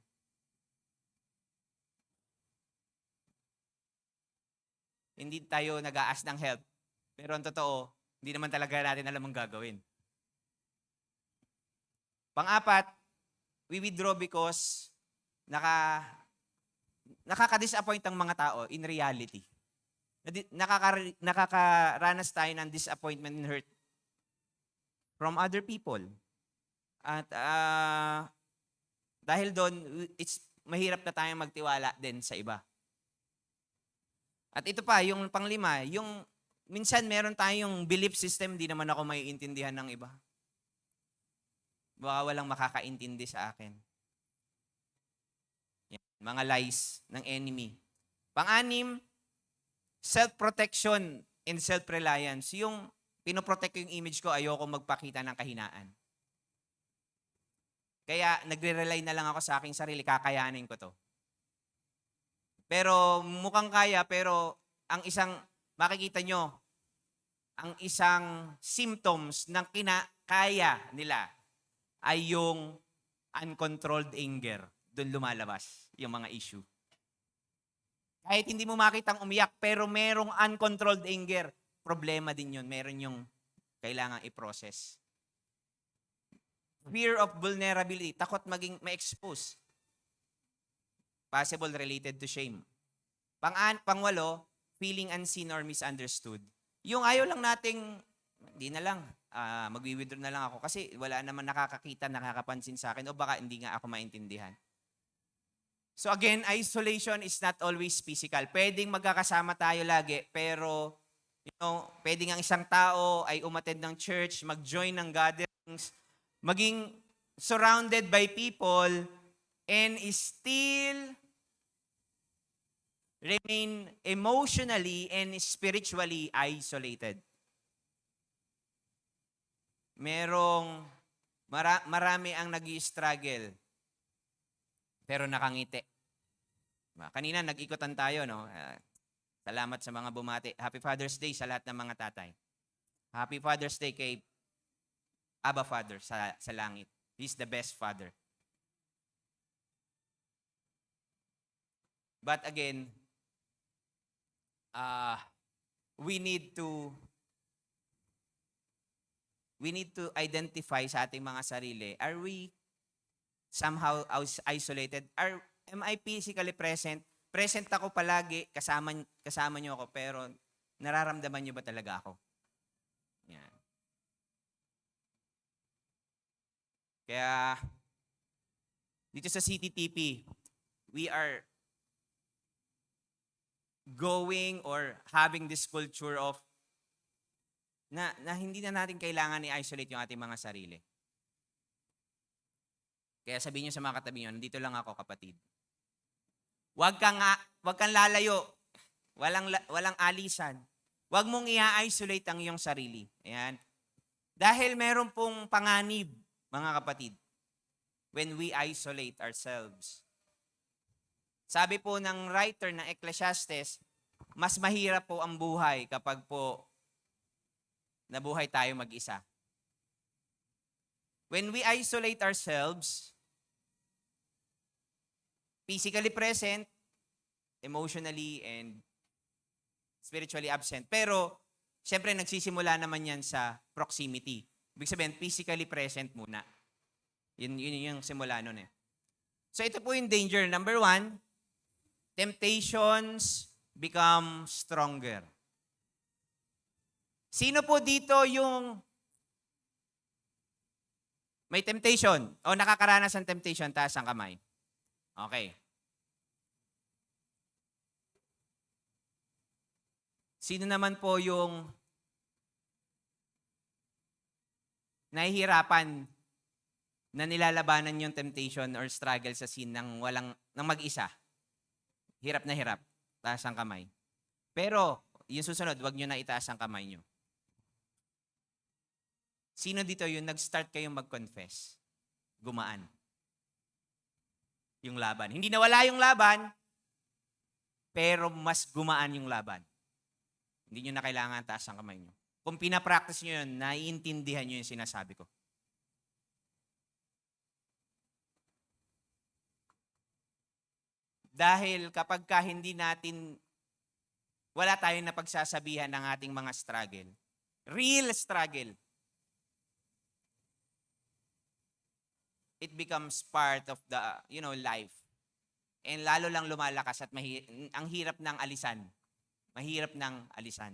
Hindi tayo nag-a-ask ng help. Pero ang totoo, hindi naman talaga natin alam ang gagawin. Pang-apat, we withdraw because nakaka-disappoint ang mga tao in reality. Nakakaranas tayo ng disappointment and hurt from other people. At dahil doon, mahirap na tayong magtiwala din sa iba. At ito pa, yung panglima, yung minsan meron tayong belief system, di naman ako maiintindihan ng iba. Baka walang makakaintindi sa akin. Yan, mga lies ng enemy. Pang-anim, self-protection and self-reliance. Yung pinoprotect yung image ko, ayoko magpakita ng kahinaan. Kaya nagre-rely na lang ako sa aking sarili, kakayanin ko to. Pero mukhang kaya, pero ang isang, makikita nyo, ang isang symptoms ng kinakaya nila ay yung uncontrolled anger. Doon lumalabas yung mga issue. Kahit hindi mo makitang umiyak, pero merong uncontrolled anger, problema din yun. Meron yung kailangang i-process. Fear of vulnerability, takot maging ma-expose. Possible related to shame. Pangwalo, feeling unseen or misunderstood. Yung ayaw lang nating, hindi na lang, mag-withdraw na lang ako kasi wala naman nakakakita, nakakapansin sa akin o baka hindi nga ako maintindihan. So again, isolation is not always physical. Pwedeng magkakasama tayo lagi, pero pwedeng ang isang tao ay umattend ng church, mag-join ng gatherings, maging surrounded by people, and still remain emotionally and spiritually isolated. Marami ang nag-i-struggle, pero nakangiti. Kanina nag-ikotan tayo, no? Salamat sa mga bumati. Happy Father's Day sa lahat ng mga tatay. Happy Father's Day kay Abba Father sa langit. He's the best father. But again, we need to identify sa ating mga sarili. Are we somehow isolated? Am I physically present? Present ako palagi, kasama niyo ako, pero nararamdaman niyo ba talaga ako? Yan. Kaya, dito sa CTTP, we are going or having this culture of na hindi na natin kailangan i-isolate yung ating mga sarili. Kaya sabihin niyo sa mga katabi niyo, nandito lang ako, kapatid. Huwag kang lalayo. Walang alisan. Huwag mong i-isolate ang iyong sarili. Ayan. Dahil meron pong panganib, mga kapatid, when we isolate ourselves. Sabi po ng writer ng Ecclesiastes, mas mahirap po ang buhay kapag po nabuhay tayo mag-isa. When we isolate ourselves, physically present, emotionally, and spiritually absent. Pero, syempre, nagsisimula naman yan sa proximity. Ibig sabihin, physically present muna. Yun yung simula nun eh. So, ito po yung danger. Number 1, temptations become stronger. Sino po dito yung may temptation o nakakaranas ng temptation? Taas ang kamay. Okay. Sino naman po yung nahihirapan na nilalabanan yung temptation or struggle sa sin ng mag-isa? Hirap na hirap. Taas ang kamay. Pero, yung susunod, wag nyo na itaas ang kamay nyo. Sino dito yung nag-start kayong mag-confess? Gumaan. Yung laban. Hindi nawala yung laban, pero mas gumaan yung laban. Hindi nyo na kailangan taas ang kamay nyo. Kung pinapractice nyo yun, naiintindihan nyo yung sinasabi ko. Dahil kapag wala tayong napagsasabihan ng ating mga struggle, real struggle, it becomes part of the, life. And lalo lang lumalakas at ang hirap ng alisan. Mahirap ng alisan.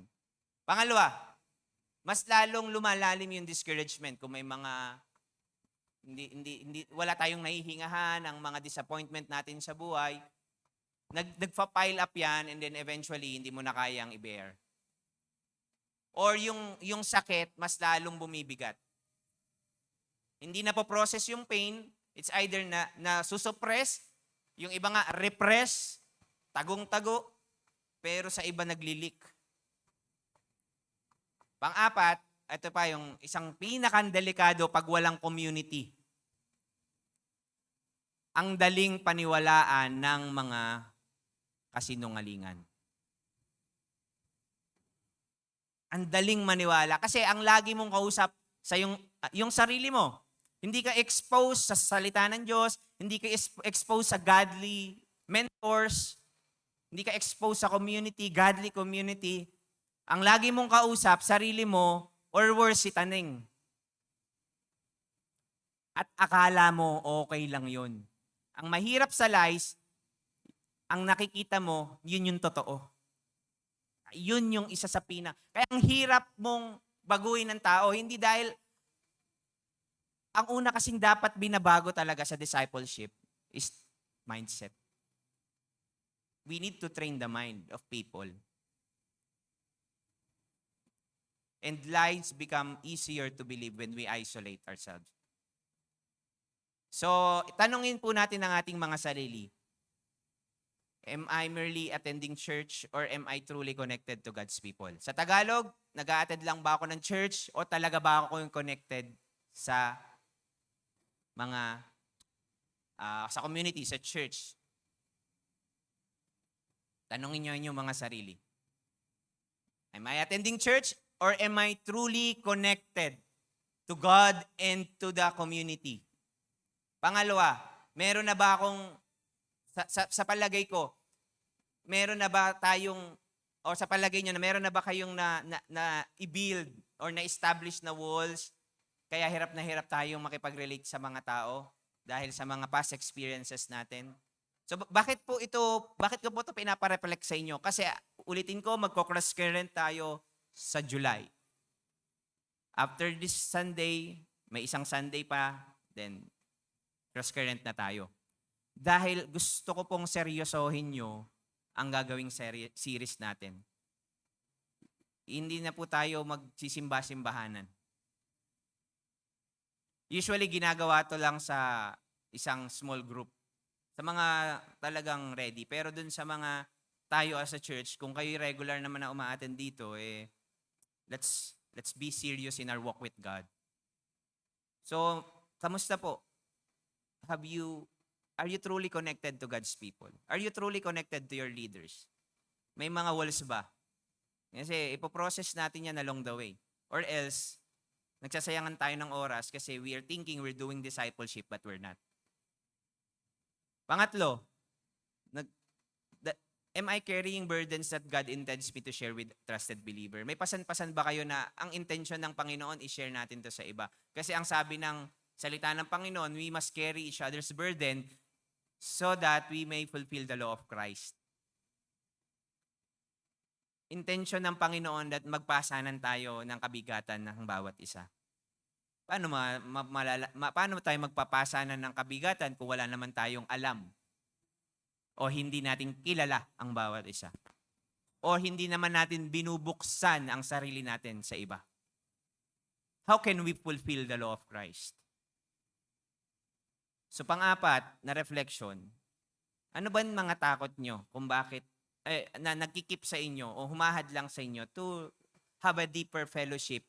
Pangalawa, mas lalong lumalalim yung discouragement kung may mga wala tayong nahihingahan, ang mga disappointment natin sa buhay. Nagpa-pile up yan and then eventually hindi mo na kayang i-bear. Or yung sakit, mas lalong bumibigat. Hindi na po process yung pain, it's either na susuppress, yung iba nga repress, tagong-tago, pero sa iba naglilik. Pang-apat, ito pa yung isang pinaka-delikado pag walang community. Ang daling paniwalaan ng mga kasinungalingan. Ang daling maniwala. Kasi ang lagi mong kausap sa yung sarili mo. Hindi ka exposed sa salita ng Diyos, hindi ka exposed sa godly mentors, hindi ka exposed sa community, godly community. Ang lagi mong kausap, sarili mo, or worse, si Taning. At akala mo okay lang yun. Ang mahirap sa lies, ang nakikita mo, yun yung totoo. Yun yung isa sa Kaya ang hirap mong baguhin ng tao, hindi dahil ang una kasing dapat binabago talaga sa discipleship is mindset. We need to train the mind of people. And lies become easier to believe when we isolate ourselves. So, tanungin po natin ang ating mga sarili. Am I merely attending church or am I truly connected to God's people? Sa Tagalog, nag-a-attend lang ba ako ng church o talaga ba ako yung connected sa mga sa community, sa church? Tanungin niyo yung mga sarili. Am I attending church or am I truly connected to God and to the community? Pangalawa, meron na ba akong sa palagay ko, meron na ba tayong, o sa palagay nyo, meron na ba kayong na i-build or na-establish na walls, kaya hirap na hirap tayong makipag-relate sa mga tao dahil sa mga past experiences natin? So bakit ko po ito pinapareflect sa inyo? Kasi ulitin ko, magko-cross current tayo sa July. After this Sunday, may isang Sunday pa, then cross current na tayo. Dahil gusto ko pong seryosohin nyo ang gagawing series natin. Hindi na po tayo magsisimba-simbahanan. Usually, ginagawa to lang sa isang small group. Sa mga talagang ready. Pero dun sa mga tayo as a church, kung kayo regular naman na umaattend dito, let's be serious in our walk with God. So, kamusta po? Are you truly connected to God's people? Are you truly connected to your leaders? May mga walls ba? Kasi ipoprocess natin yan along the way. Or else, nagsasayangan tayo ng oras kasi we are thinking we're doing discipleship but we're not. Pangatlo, am I carrying burdens that God intends me to share with trusted believer? May pasan-pasan ba kayo na ang intention ng Panginoon i-share natin to sa iba? Kasi ang sabi ng salita ng Panginoon, we must carry each other's burden so that we may fulfill the law of Christ. Intention ng Panginoon that magpasanan tayo ng kabigatan ng bawat isa. Paano tayo magpapasanan ng kabigatan kung wala naman tayong alam? O hindi natin kilala ang bawat isa? O hindi naman natin binubuksan ang sarili natin sa iba? How can we fulfill the law of Christ? So pang-apat na reflection, ano ba ang mga takot nyo kung bakit na nagkikip sa inyo o humahad lang sa inyo to have a deeper fellowship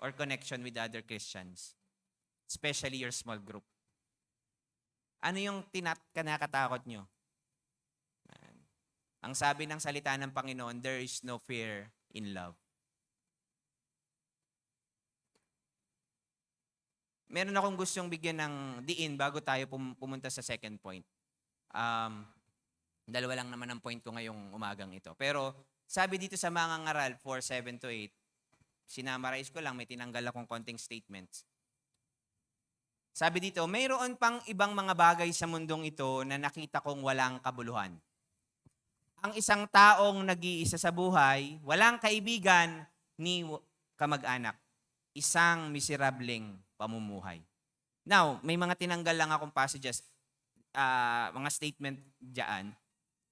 or connection with other Christians, especially your small group? Ano yung kinakatakot nyo? Ang sabi ng salita ng Panginoon, there is no fear in love. Meron akong gustong bigyan ng diin bago tayo pumunta sa second point. Dalawa lang naman ang point ko ngayong umagang ito. Pero sabi dito sa mga ngaral 4:7-8, sinamarize ko lang, may tinanggal akong konting statements. Sabi dito, mayroon pang ibang mga bagay sa mundong ito na nakita kong walang kabuluhan. Ang isang taong nag-iisa sa buhay, walang kaibigan ni kamag-anak. Isang miserableng pamumuhay. Now, may mga tinanggal lang akong passages, mga statement diyan.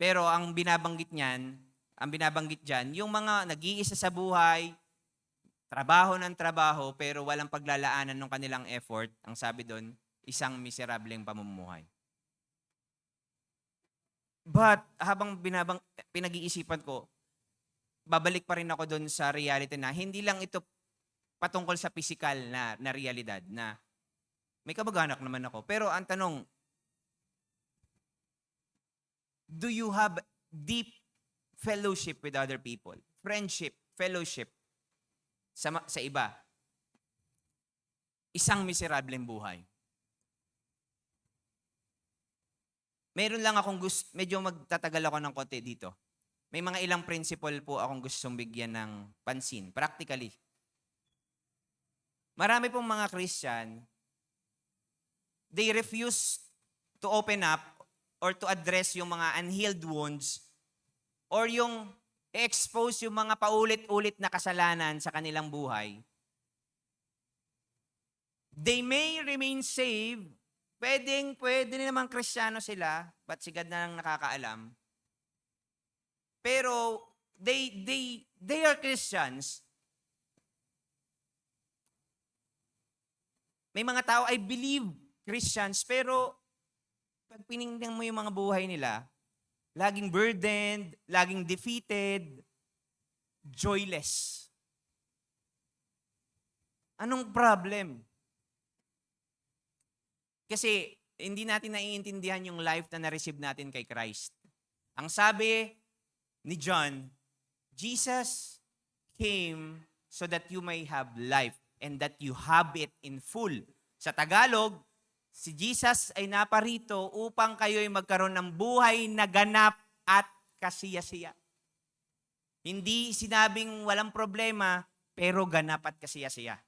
Pero ang binabanggit diyan, yung mga nag-iisa sa buhay, trabaho ng trabaho, pero walang paglalaanan ng kanilang effort, ang sabi doon, isang miserableng pamumuhay. But habang pinag-iisipan ko, babalik pa rin ako doon sa reality na hindi lang ito patungkol sa physical na realidad na may kamag-anak naman ako. Pero ang tanong, do you have deep fellowship with other people? Friendship, fellowship. sa iba, isang miserableng buhay. Meron lang akong medyo magtatagal ako ng konti dito. May mga ilang principle po akong gustong bigyan ng pansin. Practically. Marami pong mga Christian, they refuse to open up or to address yung mga unhealed wounds or yung expose yung mga paulit-ulit na kasalanan sa kanilang buhay. They may remain saved. Pwede naman Kristiyano sila, but si God na lang nakakaalam. Pero they are Christians. May mga tao, I believe, Christians, pero pag piningnan mo yung mga buhay nila, laging burdened, laging defeated, joyless. Anong problem? Kasi hindi natin naiintindihan yung life na na-receive natin kay Christ. Ang sabi ni John, Jesus came so that you may have life and that you have it in full. Sa Tagalog, si Jesus ay naparito upang kayo'y magkaroon ng buhay na ganap at kasiya-siya. Hindi sinabing walang problema, pero ganap at kasiya-siya.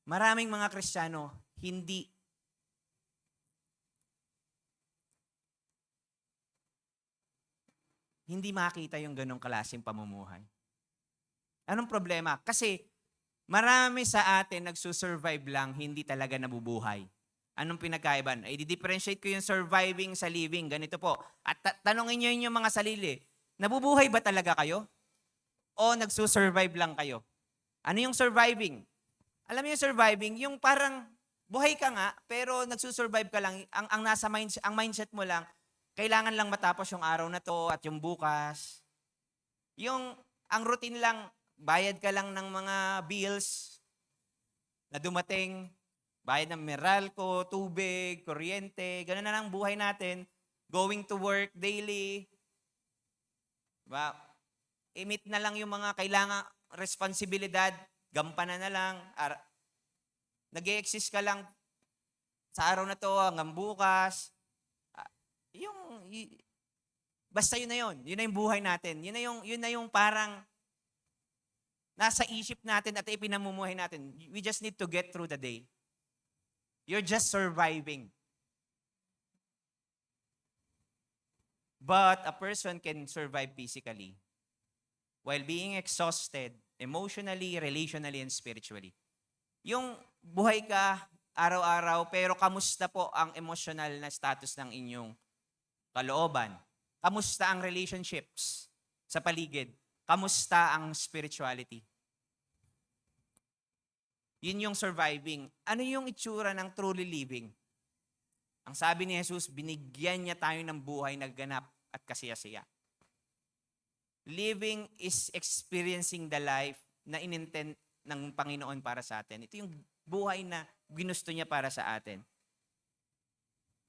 Maraming mga Kristiyano, hindi makita yung ganong klaseng pamumuhay. Anong problema? Kasi marami sa atin nagsusurvive lang, hindi talaga nabubuhay. Anong pinagkaiban? Ay, di-differentiate ko yung surviving sa living. Ganito po. At tanongin nyo yung mga sarili, nabubuhay ba talaga kayo? O nagsusurvive lang kayo? Ano yung surviving? Alam mo yung surviving, yung parang buhay ka nga, pero nagsusurvive ka lang. Ang mindset mo lang, kailangan lang matapos yung araw na to at yung bukas. Ang routine lang, bayad ka lang ng mga bills na dumating, bayad ng Meralco, tubig, kuryente, gano'n na lang buhay natin. Going to work daily. Diba? I-meet na lang yung mga kailangan, responsibilidad, gampanan na lang. Nag-e-exist ka lang sa araw na to hanggang bukas. Basta yun na yun. Yun na yung buhay natin. Yun na yung parang nasa isip natin at ipinamumuhay natin. We just need to get through the day. You're just surviving. But a person can survive physically while being exhausted emotionally, relationally, and spiritually. Yung buhay ka araw-araw, pero kamusta po ang emotional na status ng inyong kalooban? Kamusta ang relationships sa paligid? Kamusta ang spirituality? Yun yung surviving. Ano yung itsura ng truly living? Ang sabi ni Jesus, binigyan niya tayo ng buhay na ganap at kasiyasiya. Living is experiencing the life na inintend ng Panginoon para sa atin. Ito yung buhay na ginusto niya para sa atin.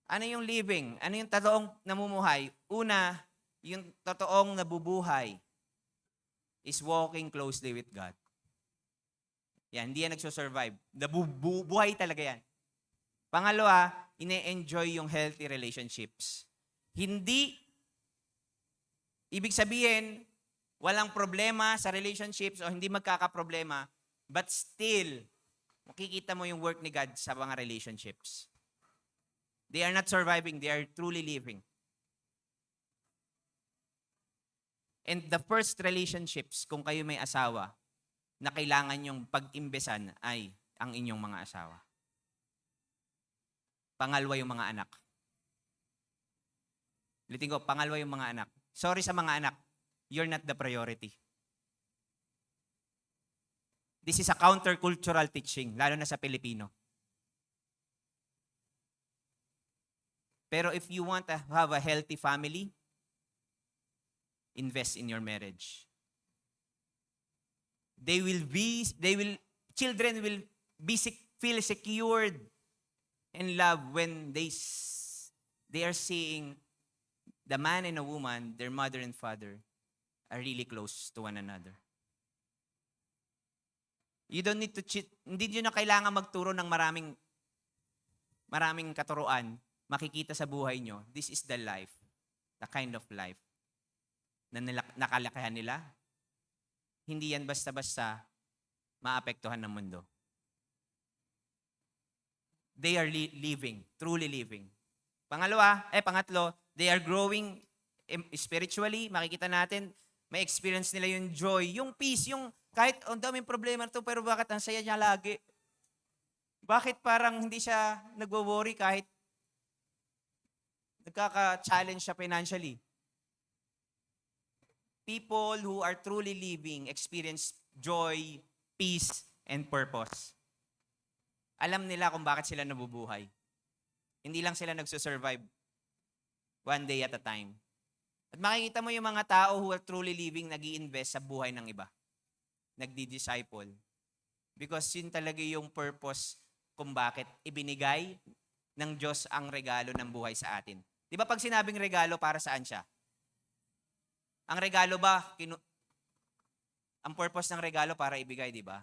Ano yung living? Ano yung totoong namumuhay? Una, yung totoong nabubuhay is walking closely with God. Yan, hindi yan nagsusurvive. Nabubuhay talaga yan. Pangalawa, ine-enjoy yung healthy relationships. Hindi, ibig sabihin, walang problema sa relationships o hindi magkakaproblema, but still, makikita mo yung work ni God sa mga relationships. They are not surviving, they are truly living. And the first relationships, kung kayo may asawa, na kailangan yung pag-imbesan ay ang inyong mga asawa. Pangalawa yung mga anak. Ulitin ko, pangalawa yung mga anak. Sorry sa mga anak, you're not the priority. This is a countercultural teaching, lalo na sa Pilipino. Pero if you want to have a healthy family, invest in your marriage. Children will feel secured and loved when they are seeing the man and a woman, their mother and father, are really close to one another. You don't need to cheat. Hindi nyo na kailangan magturo ng maraming katuruan. Makikita sa buhay nyo, this is the life, the kind of life na nakalakihan nila. Hindi yan basta-basta maapektuhan ng mundo. They are living, truly living. Pangatlo, they are growing spiritually. Makikita natin, may experience nila yung joy, yung peace, yung kahit ang daming problema to, pero bakit ang saya niya lagi? Bakit parang hindi siya nagwo-worry kahit nagkaka-challenge siya financially? People who are truly living experience joy, peace, and purpose. Alam nila kung bakit sila nabubuhay. Hindi lang sila nagsusurvive one day at a time. At makikita mo yung mga tao who are truly living, nag-i-invest sa buhay ng iba. Nagdi-disciple. Because yun talaga yung purpose kung bakit ibinigay ng Diyos ang regalo ng buhay sa atin. Di ba pag sinabing regalo, para saan siya? Ang regalo ba, ang purpose ng regalo para ibigay, di ba?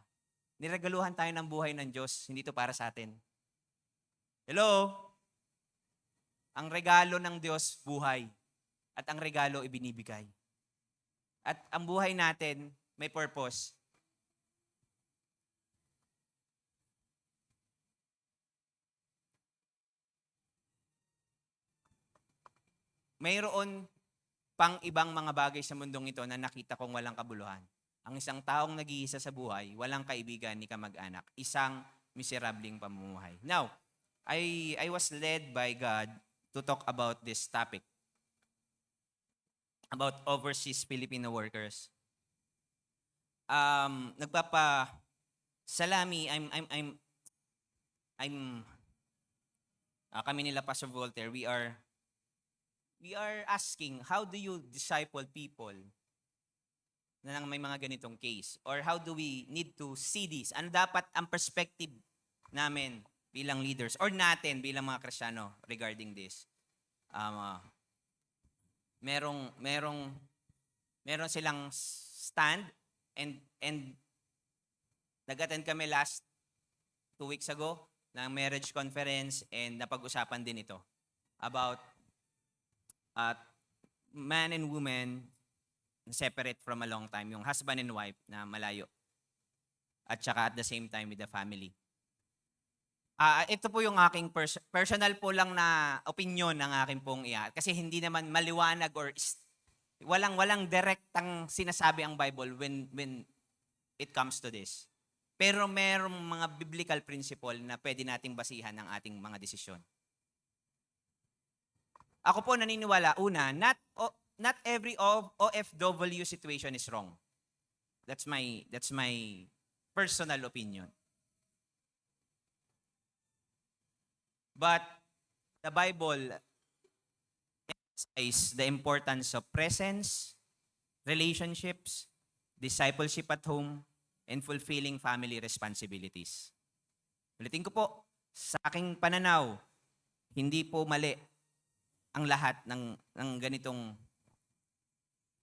Niregaluhan tayo ng buhay ng Diyos, hindi to para sa atin. Hello? Ang regalo ng Diyos, buhay. At ang regalo, ibinibigay. At ang buhay natin, may purpose. Mayroon pang ibang mga bagay sa mundong ito na nakita kong walang kabuluhan. Ang isang taong nag-iisa sa buhay, walang kaibigan ni kamag-anak, isang miserabling pamumuhay. Now, I was led by God to talk about this topic, about overseas Filipino workers. Salami, kami nila Pastor Voltaire, we are asking, how do you disciple people na may mga ganitong case? Or how do we need to see this? Ano dapat ang perspective namin bilang leaders or natin bilang mga Kristiyano regarding this? Merong silang stand and nag-attend kami last 2 weeks ago ng marriage conference and napag-usapan din ito about man and woman separate from a long time, yung husband and wife na malayo. At saka at the same time with the family. Ito po yung aking personal po lang na opinion ng aking pong kasi hindi naman maliwanag or walang direktang sinasabi ang Bible when it comes to this. Pero merong mga biblical principle na pwede nating basihan ng ating mga desisyon. Ako po naniniwala, una, not every OFW situation is wrong. That's my personal opinion. But the Bible emphasizes the importance of presence, relationships, discipleship at home, and fulfilling family responsibilities. Ulitin ko po, sa aking pananaw, hindi po mali ang lahat ng ganitong.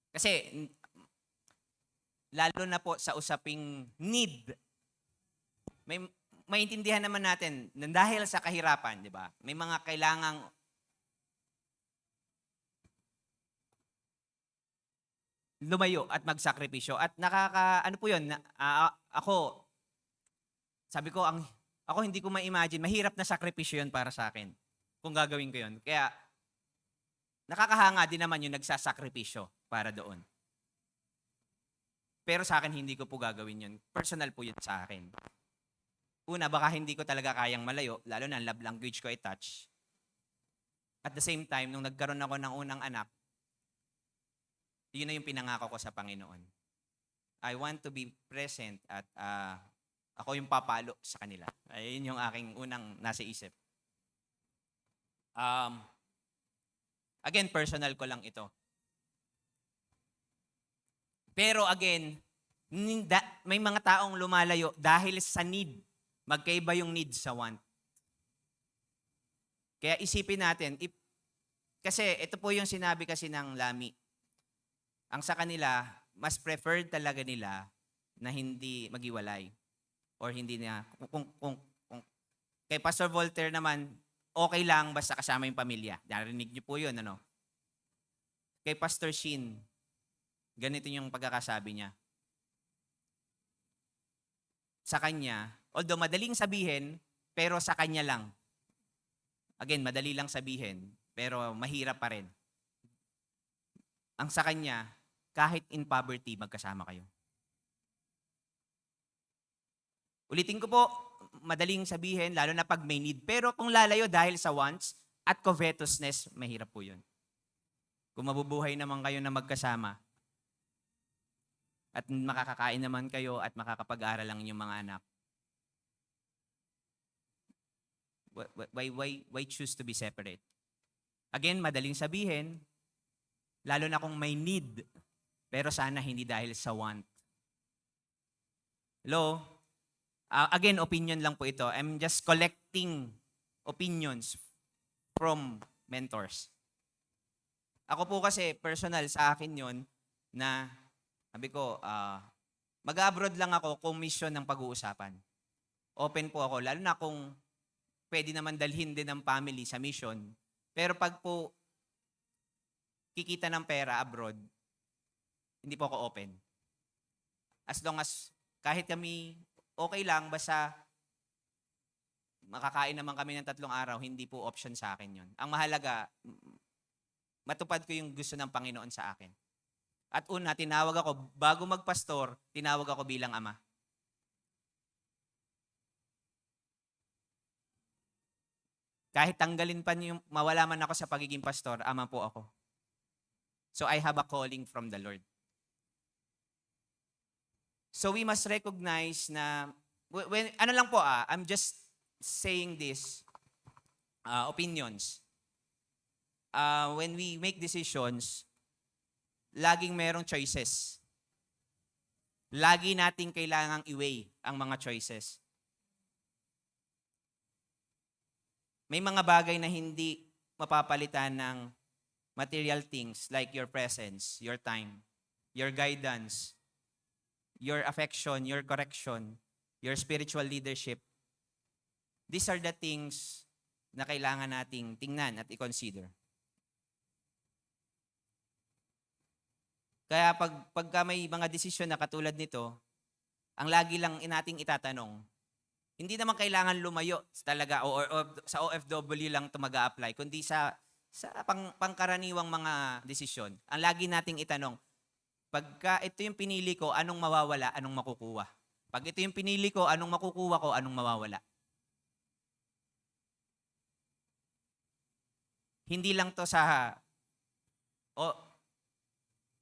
Kasi lalo na po sa usaping need, maintindihan naman natin na dahil sa kahirapan, di ba? May mga kailangang lumayo at magsakripisyo. At ano po yun, ako, sabi ko, ako hindi ko ma-imagine, mahirap na sakripisyo yun para sa akin kung gagawin ko yun. Kaya, nakakahanga din naman yung nagsasakripisyo para doon. Pero sa akin, hindi ko po gagawin yun. Personal po yun sa akin. Una, baka hindi ko talaga kayang malayo, lalo na love language ko ay touch. At the same time, nung nagkaroon ako ng unang anak, yun na yung pinangako ko sa Panginoon. I want to be present at ako yung papalo sa kanila. Ayun yung aking unang nasa isip. Again, personal ko lang ito. Pero again, may mga taong lumalayo dahil sa need. Magkaiba yung need sa want. Kaya isipin natin, kasi ito po yung sinabi kasi ng Lami. Ang sa kanila, mas preferred talaga nila na hindi maghiwalay. or hindi niya, kung kay Pastor Voltaire naman, okay lang basta kasama yung pamilya. Narinig niyo po yun, ano? Kay Pastor Shin, ganito yung pagkakasabi niya. Sa kanya, although madaling sabihin, pero sa kanya lang. Again, madali lang sabihin, pero mahirap pa rin. Ang sa kanya, kahit in poverty, magkasama kayo. Ulitin ko po, madaling sabihin, lalo na pag may need. Pero kung lalayo dahil sa wants at covetousness, mahirap po yun. Kung mabubuhay naman kayo na magkasama, at makakakain naman kayo at makakapag-aral lang inyong mga anak, why choose to be separate? Again, madaling sabihin, lalo na kung may need, pero sana hindi dahil sa want. Hello? Again, opinion lang po ito. I'm just collecting opinions from mentors. Ako po kasi, personal sa akin yon na, sabi ko, mag-abroad lang ako kung mission ng pag-uusapan. Open po ako, lalo na kung pwede naman dalhin din ng family sa mission. Pero pag po kikita ng pera abroad, hindi po ako open. As long as kahit kami okay lang, basta makakain naman kami ng 3 araw, hindi po option sa akin yon. Ang mahalaga, matupad ko yung gusto ng Panginoon sa akin. At una, tinawag ako, bago magpastor, tinawag ako bilang ama. Kahit tanggalin pa niyo, mawala man ako sa pagiging pastor, ama po ako. So I have a calling from the Lord. So we must recognize na, ano lang po I'm just saying this, opinions. When we make decisions, laging merong choices. Lagi nating kailangang i-weigh ang mga choices. May mga bagay na hindi mapapalitan ng material things like your presence, your time, your guidance, your affection, your correction, your spiritual leadership. These are the things na kailangan nating tingnan at i-consider. Kaya pagka may mga desisyon na katulad nito, ang lagi lang nating itatanong, hindi naman kailangan lumayo talaga o sa OFW lang ito mag-a-apply, kundi sa pangkaraniwang mga desisyon. Ang lagi nating itanong, pagka ito yung pinili ko, anong mawawala, anong makukuha? Pag ito yung pinili ko, anong makukuha ko, anong mawawala? Hindi lang to sa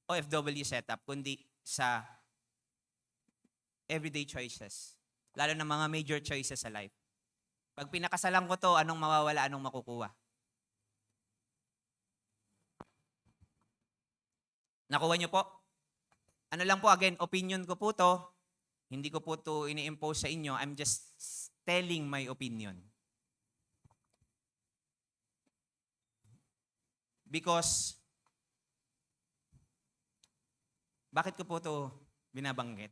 OFW setup, kundi sa everyday choices. Lalo na mga major choices sa life. Pag pinakasalan ko to, anong mawawala, anong makukuha? Nakuha niyo po? Ano lang po, again, opinion ko po to. Hindi ko po to ini-impose sa inyo. I'm just telling my opinion. Because, bakit ko po to binabanggit?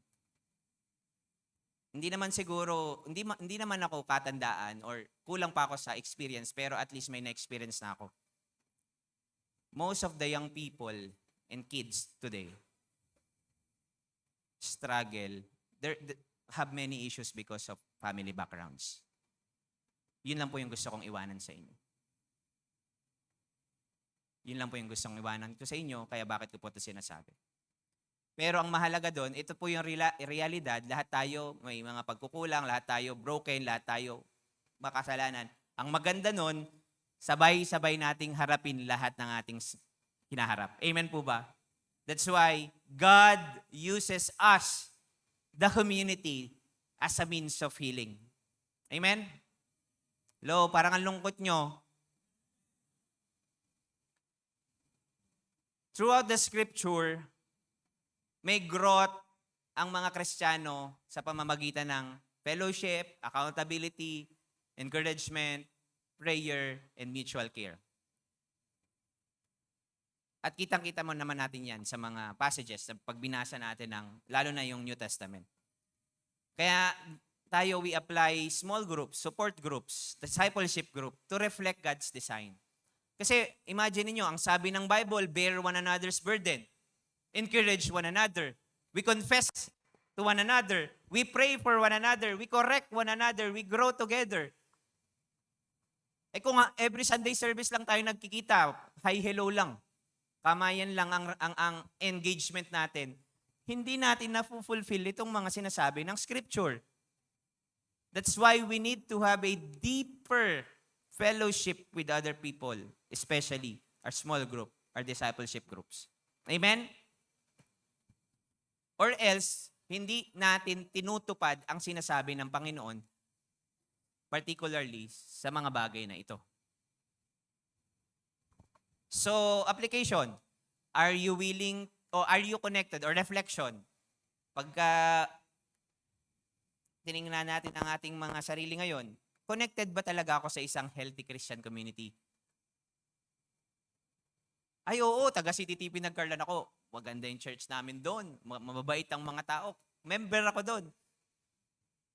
Hindi naman siguro, hindi naman ako katandaan or kulang pa ako sa experience, pero at least may na-experience na ako. Most of the young people and kids today struggle, they have many issues because of family backgrounds. Yun lang po yung gusto kong iwanan sa inyo. Yun lang po yung gusto kong iwanan ko sa inyo, kaya bakit ko po ito sinasabi. Pero ang mahalaga doon, ito po yung realidad, lahat tayo may mga pagkukulang, lahat tayo broken, lahat tayo makasalanan. Ang maganda nun, sabay-sabay nating harapin lahat ng ating hinaharap. Amen po ba? That's why God uses us, the community, as a means of healing. Amen? Hello, parang ang lungkot nyo. Throughout the scripture, may growth ang mga Kristiyano sa pamamagitan ng fellowship, accountability, encouragement, prayer, and mutual care. At kitang-kita mo naman natin yan sa mga passages, sa pagbinasa natin ng, lalo na yung New Testament. Kaya tayo, we apply small groups, support groups, discipleship group to reflect God's design. Kasi imagine niyo, ang sabi ng Bible, bear one another's burden, encourage one another, we confess to one another, we pray for one another, we correct one another, we grow together. Eh kung every Sunday service lang tayo nagkikita, hi hello lang, kamayan lang ang engagement natin, hindi natin na-fulfill itong mga sinasabi ng Scripture. That's why we need to have a deeper fellowship with other people, especially our small group, our discipleship groups. Amen? Or else, hindi natin tinutupad ang sinasabi ng Panginoon, particularly sa mga bagay na ito. So, application. Are you willing o are you connected? Or reflection. Pagka tinignan natin ang ating mga sarili ngayon, connected ba talaga ako sa isang healthy Christian community? Ay oo, taga CTTP nagkarlan ako. Maganda yung church namin doon. Mababait ang mga tao. Member ako doon.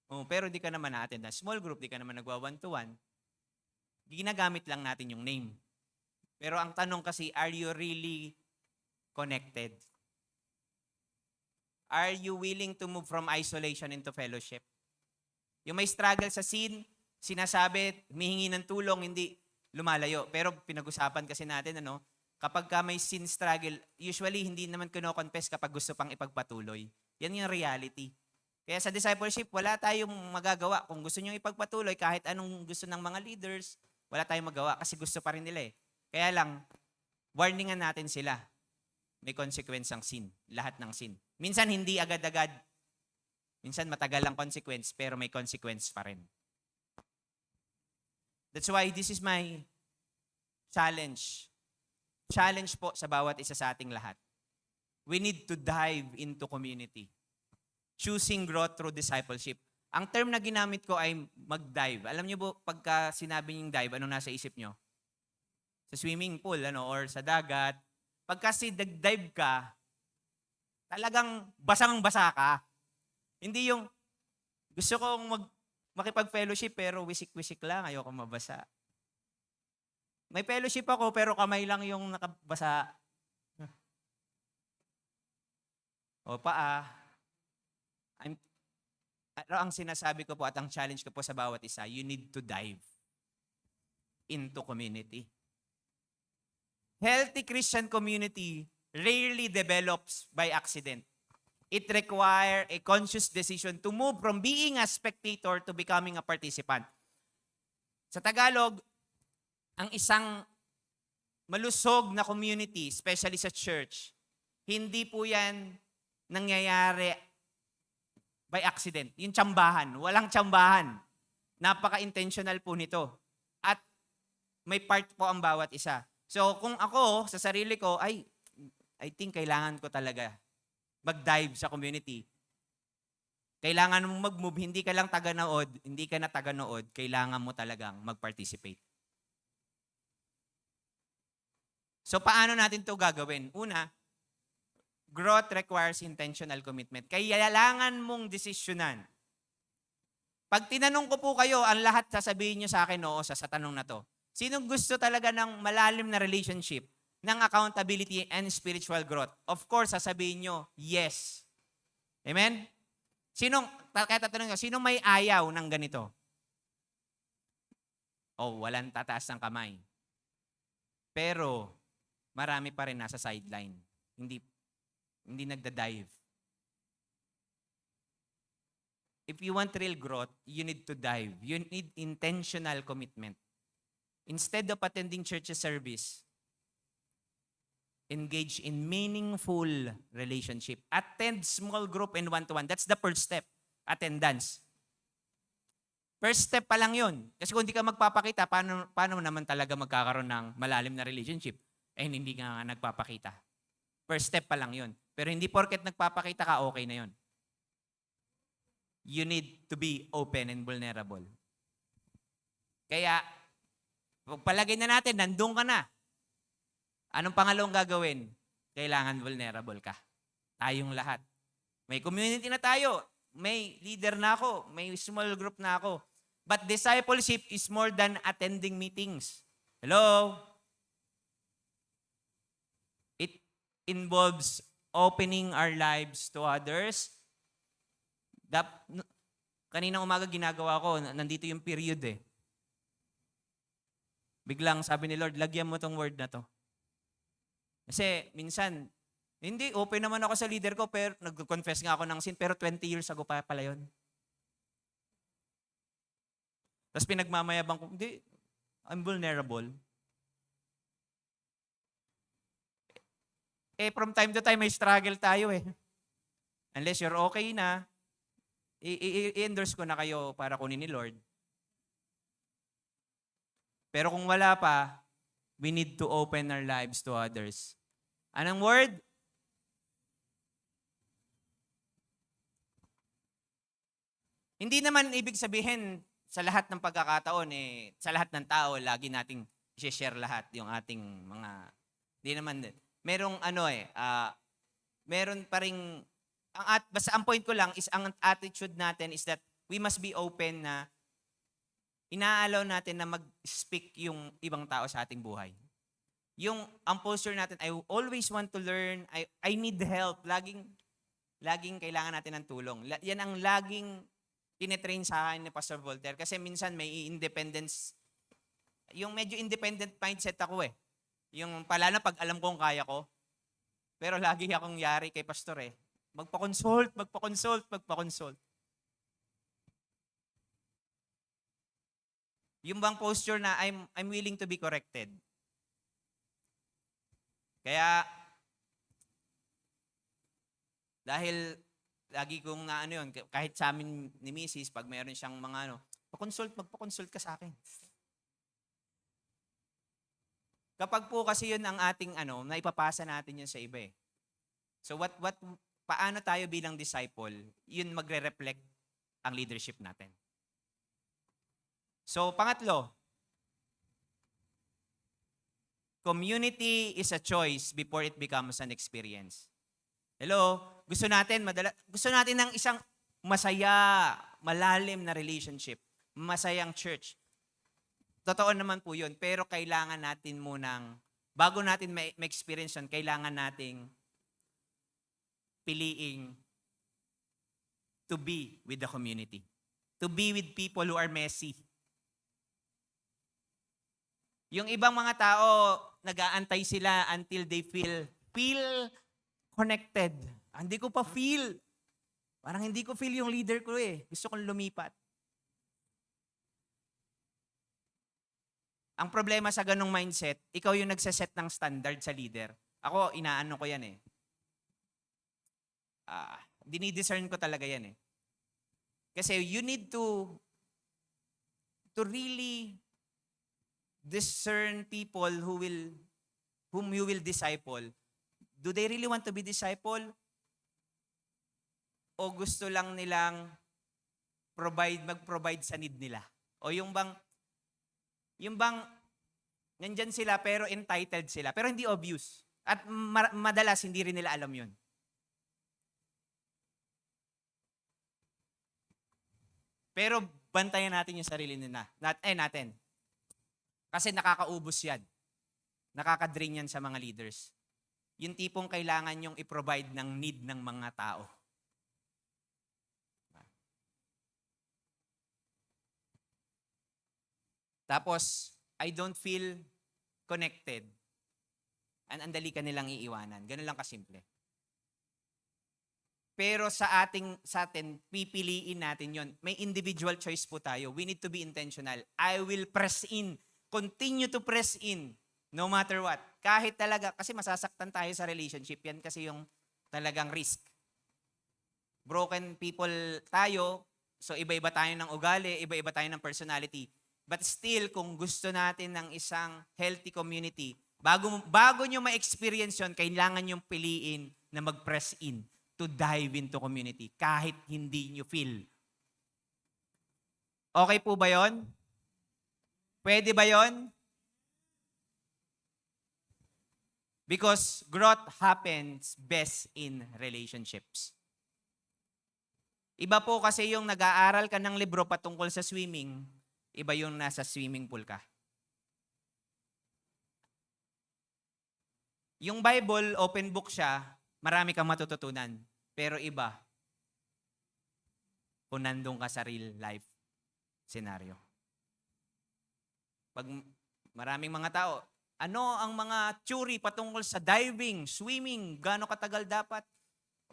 Oh, pero di ka naman na-attend na small group, di ka naman nagwa one-to-one. Ginagamit lang natin yung name. Pero ang tanong kasi, are you really connected? Are you willing to move from isolation into fellowship? Yung may struggle sa sin, sinasabi, humihingi ng tulong, hindi lumalayo. Pero pinag-usapan kasi natin, kapag ka may sin struggle, usually hindi naman kino-confess kapag gusto pang ipagpatuloy. Yan yung reality. Kaya sa discipleship, wala tayong magagawa. Kung gusto nyo ipagpatuloy, kahit anong gusto ng mga leaders, wala tayong magawa kasi gusto pa rin nila eh. Kaya lang, warningan natin sila. May consequence ang sin. Lahat ng sin. Minsan hindi agad-agad. Minsan matagal ang consequence, pero may consequence pa rin. That's why this is my challenge. Challenge po sa bawat isa sa ating lahat. We need to dive into community. Choosing growth through discipleship. Ang term na ginamit ko ay mag-dive. Alam niyo po, pagka sinabi niyong dive, anong nasa isip niyo? Sa swimming pool, or sa dagat. Pagka dive ka, talagang basang-basa ka. Hindi yung gusto kong makipag-fellowship pero wisik-wisik lang, ayoko mabasa. May fellowship ako pero kamay lang yung nakabasa. O paa. Ang sinasabi ko po at ang challenge ko po sa bawat isa, you need to dive into community. Healthy Christian community rarely develops by accident. It requires a conscious decision to move from being a spectator to becoming a participant. Sa Tagalog, ang isang malusog na community, especially sa church, hindi po yan nangyayari by accident. Yung tsambahan, walang tsambahan. Napaka-intentional po nito. At may part po ang bawat isa. So kung ako, sa sarili ko, I think kailangan ko talaga mag-dive sa community. Kailangan mong mag-move, hindi ka lang taga-nood, hindi ka na taga-nood, kailangan mo talagang mag-participate. So paano natin to gagawin? Una, growth requires intentional commitment. Kailangan mong desisyonan. Pag tinanong ko po kayo, ang lahat sasabihin nyo sa akin oo sa tanong na to. Sinong gusto talaga ng malalim na relationship, ng accountability and spiritual growth? Of course, sasabihin nyo, yes. Amen? Kaya tatanong nyo, sinong may ayaw ng ganito? Walang tataas ng kamay. Pero, marami pa rin nasa sideline. Hindi nagda-dive. If you want real growth, you need to dive. You need intentional commitment. Instead of attending church service, engage in meaningful relationship. Attend small group and one-to-one. That's the first step. Attendance. First step pa lang yun. Kasi kung hindi ka magpapakita, paano naman talaga magkakaroon ng malalim na relationship? Hindi ka nagpapakita. First step pa lang yun. Pero hindi porket nagpapakita ka, okay na yun. You need to be open and vulnerable. Kaya, palagay na natin, nandun ka na. Anong pangalawang gagawin? Kailangan vulnerable ka. Tayong lahat. May community na tayo. may leader na ako, may small group na ako. But discipleship is more than attending meetings. Hello? It involves opening our lives to others. Kaninang umaga ginagawa ko, nandito yung period eh. Biglang sabi ni Lord, lagyan mo tong word na to. Kasi minsan, hindi, open naman ako sa leader ko, pero nag-confess nga ako ng sin, pero 20 years ago pa pala yun. Tapos pinagmamayabang ko, hindi, I'm vulnerable. From time to time, may struggle tayo eh. Unless you're okay na, i-endorse ko na kayo para kunin ni Lord. Pero kung wala pa, we need to open our lives to others. Anong word? Hindi naman ibig sabihin sa lahat ng pagkakataon, sa lahat ng tao, lagi nating i-share lahat yung ating mga, hindi naman, merong meron pa ring, basta ang point ko lang is, ang attitude natin is that we must be open na inaalaw natin na mag-speak yung ibang tao sa ating buhay. Ang posture natin, I always want to learn, I need help, laging kailangan natin ng tulong. Yan ang laging tinetrain sa akin ni Pastor Voltaire kasi minsan may independence, yung medyo independent mindset ako eh. Yung pala na pag alam kong kaya ko, pero lagi akong yari kay Pastor eh. Magpa-consult. Yung bang posture na I'm willing to be corrected. Kaya, dahil lagi kong yun, kahit sa amin ni Mrs., pag mayroon siyang mga magpa-consult ka sa akin. Kapag po kasi yun ang ating naipapasa natin yun sa iba eh. So paano tayo bilang disciple, yun magre-reflect ang leadership natin. So, pangatlo, community is a choice before it becomes an experience. Hello? Gusto natin ng isang masaya, malalim na relationship, masayang church. Totoo naman po yun, pero kailangan natin munang, bago natin ma-experience yun, kailangan nating piliing to be with the community. To be with people who are messy. Yung ibang mga tao, nag-aantay sila until they feel connected. Hindi ko pa feel. Parang hindi ko feel yung leader ko eh. Gusto kong lumipat. Ang problema sa ganong mindset, ikaw yung nagsaset ng standard sa leader. Ako, inaano ko yan eh. Dinidiscern ko talaga yan eh. Kasi you need to really discern people whom you will disciple. Do they really want to be disciple? O gusto lang nilang mag-provide sa need nila? O yung bang nandyan sila pero entitled sila, pero hindi obvious. At madalas hindi rin nila alam yun. Pero bantayan natin yung sarili natin. Kasi nakakaubos yan. Nakakadrain yan sa mga leaders. Yung tipong kailangan yung i-provide ng need ng mga tao. Tapos, I don't feel connected. Andali ka nilang iiwanan. Ganun lang kasimple. Pero sa atin, pipiliin natin yon. May individual choice po tayo. We need to be intentional. I will press in. Continue to press in. No matter what. Kahit talaga, kasi masasaktan tayo sa relationship. Yan kasi yung talagang risk. Broken people tayo. So iba-iba tayo ng ugali, iba-iba tayo ng personality. But still, kung gusto natin ng isang healthy community, bago nyo ma-experience yun, kailangan nyo piliin na mag-press in to dive into community kahit hindi nyo feel. Okay po ba yon? Pwede ba yon? Because growth happens best in relationships. Iba po kasi yung nag-aaral ka ng libro patungkol sa swimming, iba yung nasa swimming pool ka. Yung Bible, open book siya, marami kang matututunan. Pero iba, kung nandun ka sa real life scenario. Pag maraming mga tao, ano ang mga theory patungkol sa diving, swimming, gaano katagal dapat?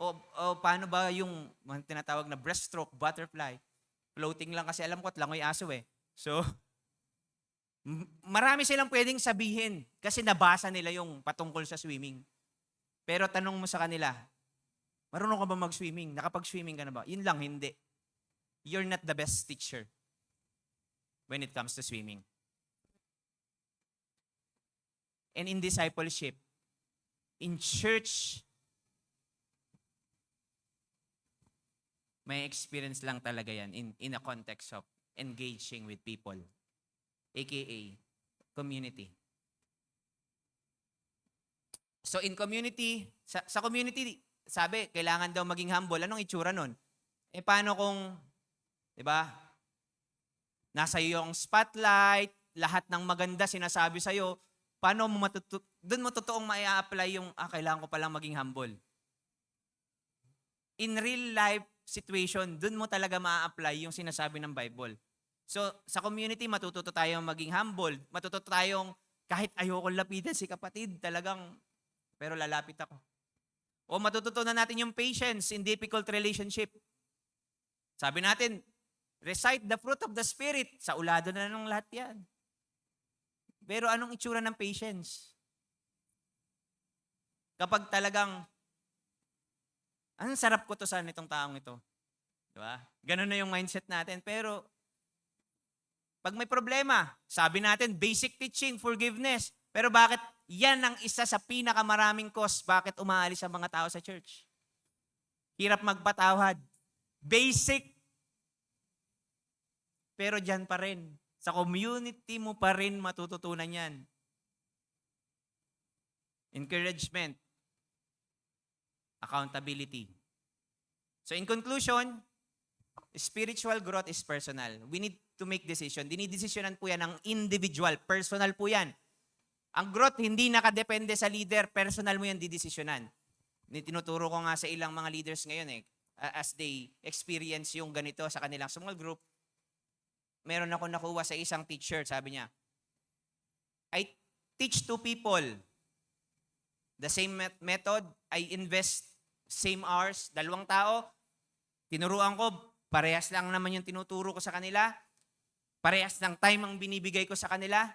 O paano ba yung mga tinatawag na breaststroke, butterfly? Floating lang kasi alam ko at langoy aso eh. So, marami silang pwedeng sabihin kasi nabasa nila yung patungkol sa swimming. Pero tanong mo sa kanila, marunong ka ba mag-swimming? Nakapag-swimming ka na ba? Yun lang, hindi. You're not the best teacher when it comes to swimming. And in discipleship, in church, may experience lang talaga yan in a context of engaging with people, aka community. So in community, sa community, sabi, kailangan daw maging humble. Anong itsura nun? Eh paano kung, di ba, nasa iyo yung spotlight, lahat ng maganda sinasabi sa'yo, paano mo doon mo totoong mai-apply yung, kailangan ko palang maging humble. In real life situation, doon mo talaga ma-apply yung sinasabi ng Bible. So, sa community, matututo tayong maging humble. Matututo tayong, kahit ayoko lapitan si kapatid, talagang, pero lalapit ako. O matututunan natin yung patience in difficult relationship. Sabi natin, recite the fruit of the Spirit. Sa ulado na ng lahat yan. Pero anong itsura ng patience? Kapag talagang, ang sarap ko to sa nitong taong ito. Diba? Ganun na yung mindset natin. Pero, pag may problema, sabi natin, basic teaching, forgiveness. Pero bakit yan ang isa sa pinakamaraming cause bakit umaalis ang mga tao sa church? Hirap magpatawad. Basic. Pero dyan pa rin. Sa community mo pa rin matututunan yan. Encouragement. Accountability. So in conclusion, spiritual growth is personal. We need to make decision. Dinidesisyonan po yan ng individual. Personal po yan. Ang growth hindi nakadepende sa leader. Personal mo yan didesisyonan. Tinuturo ko nga sa ilang mga leaders ngayon as they experience yung ganito sa kanilang small group. Meron ako nakuha sa isang teacher. Sabi niya, I teach two people the same method. I invest same hours. 2 tao. Tinuruan ko, parehas lang naman yung tinuturo ko sa kanila. Parehas ng time ang binibigay ko sa kanila.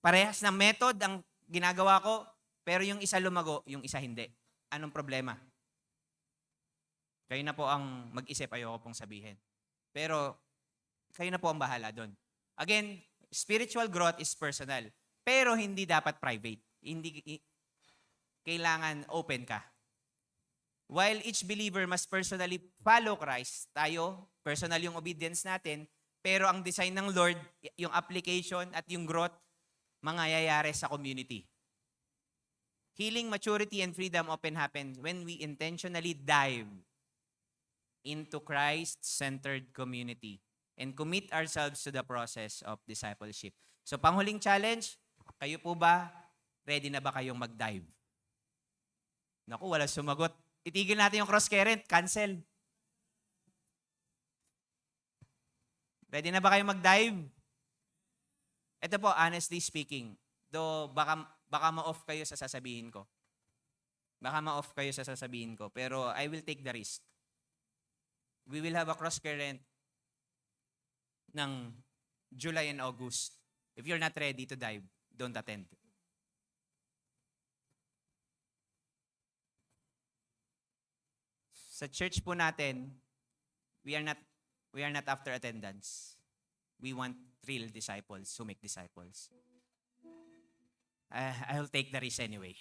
Parehas ng method ang ginagawa ko. Pero yung isa lumago, yung isa hindi. Anong problema? Kayo na po ang mag-isip, ayoko pong sabihin. Pero, kayo na po ang bahala doon. Again, spiritual growth is personal. Pero hindi dapat private. Kailangan open ka. While each believer must personally follow Christ, tayo, personal yung obedience natin, pero ang design ng Lord, yung application at yung growth, mangyayari sa community. Healing, maturity, and freedom often happen when we intentionally dive into Christ-centered community and commit ourselves to the process of discipleship. So, panghuling challenge, kayo po ba, ready na ba kayong mag-dive? Naku, wala sumagot. Itigil natin yung cross current, cancel. Ready na ba kayong mag-dive? Ito po, honestly speaking, though baka ma-off kayo sa sasabihin ko. Baka ma-off kayo sa sasabihin ko, pero I will take the risk. We will have a cross current ng July and August. If you're not ready to dive, don't attend. Sa church po natin, we are not after attendance. We want real disciples who make disciples. I'll take the risk anyway.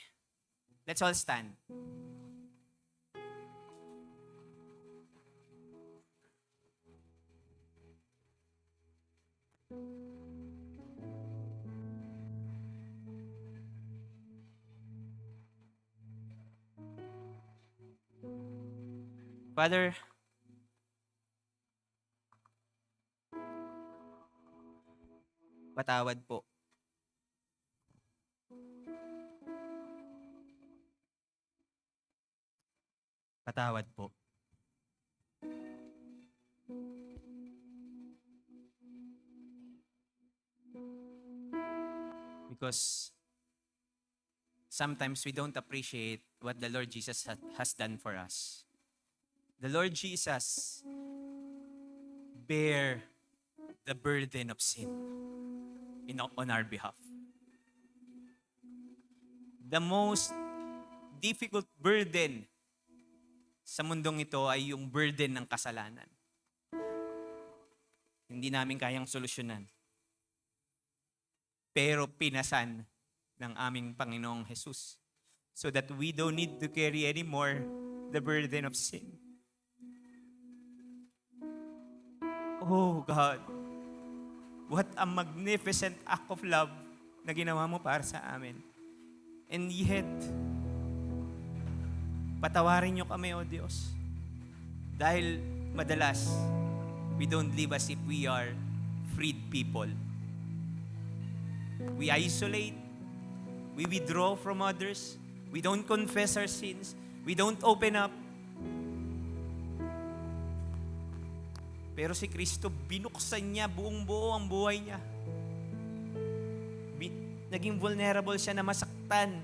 Let's all stand. Father, patawad po. Patawad po. Because sometimes we don't appreciate what the Lord Jesus has done for us. The Lord Jesus bear the burden of sin on our behalf. The most difficult burden sa mundong ito ay yung burden ng kasalanan. Hindi namin kayang solusyonan. Pero pinasan ng aming Panginoong Jesus so that we don't need to carry anymore the burden of sin. Oh God, what a magnificent act of love na ginawa mo para sa amin. And yet, patawarin niyo kami, O Diyos. Dahil madalas, we don't live as if we are freed people. We isolate. We withdraw from others. We don't confess our sins. We don't open up. Pero si Kristo, binuksan niya buong buo ang buhay niya. Naging vulnerable siya na masaktan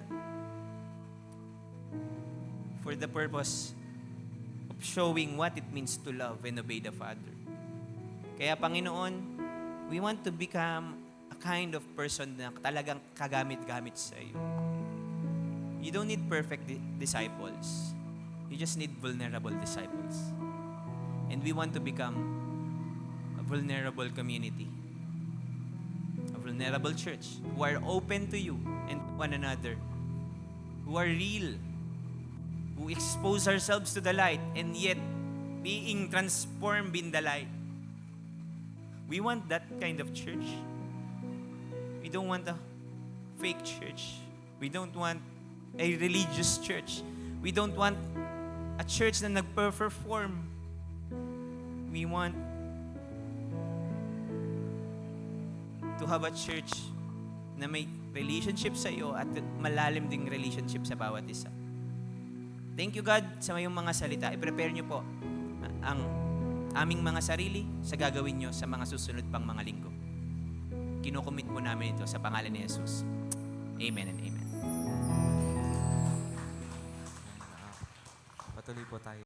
for the purpose of showing what it means to love and obey the Father. Kaya Panginoon, we want to become a kind of person na talagang kagamit-gamit sa iyo. You don't need perfect disciples. You just need vulnerable disciples. And we want to become a vulnerable community. A vulnerable church who are open to you and one another. Who are real. Who expose ourselves to the light and yet being transformed in the light. We want that kind of church. We don't want a fake church. We don't want a religious church. We don't want a church na nagper-perform. We want to have a church na may relationship sa iyo at malalim ding relationship sa bawat isa. Thank you, God, sa mayong mga salita. I-prepare niyo po ang aming mga sarili sa gagawin niyo sa mga susunod pang mga linggo. Kinocommit po namin ito sa pangalan ni Jesus. Amen and amen. Patuloy po tayo.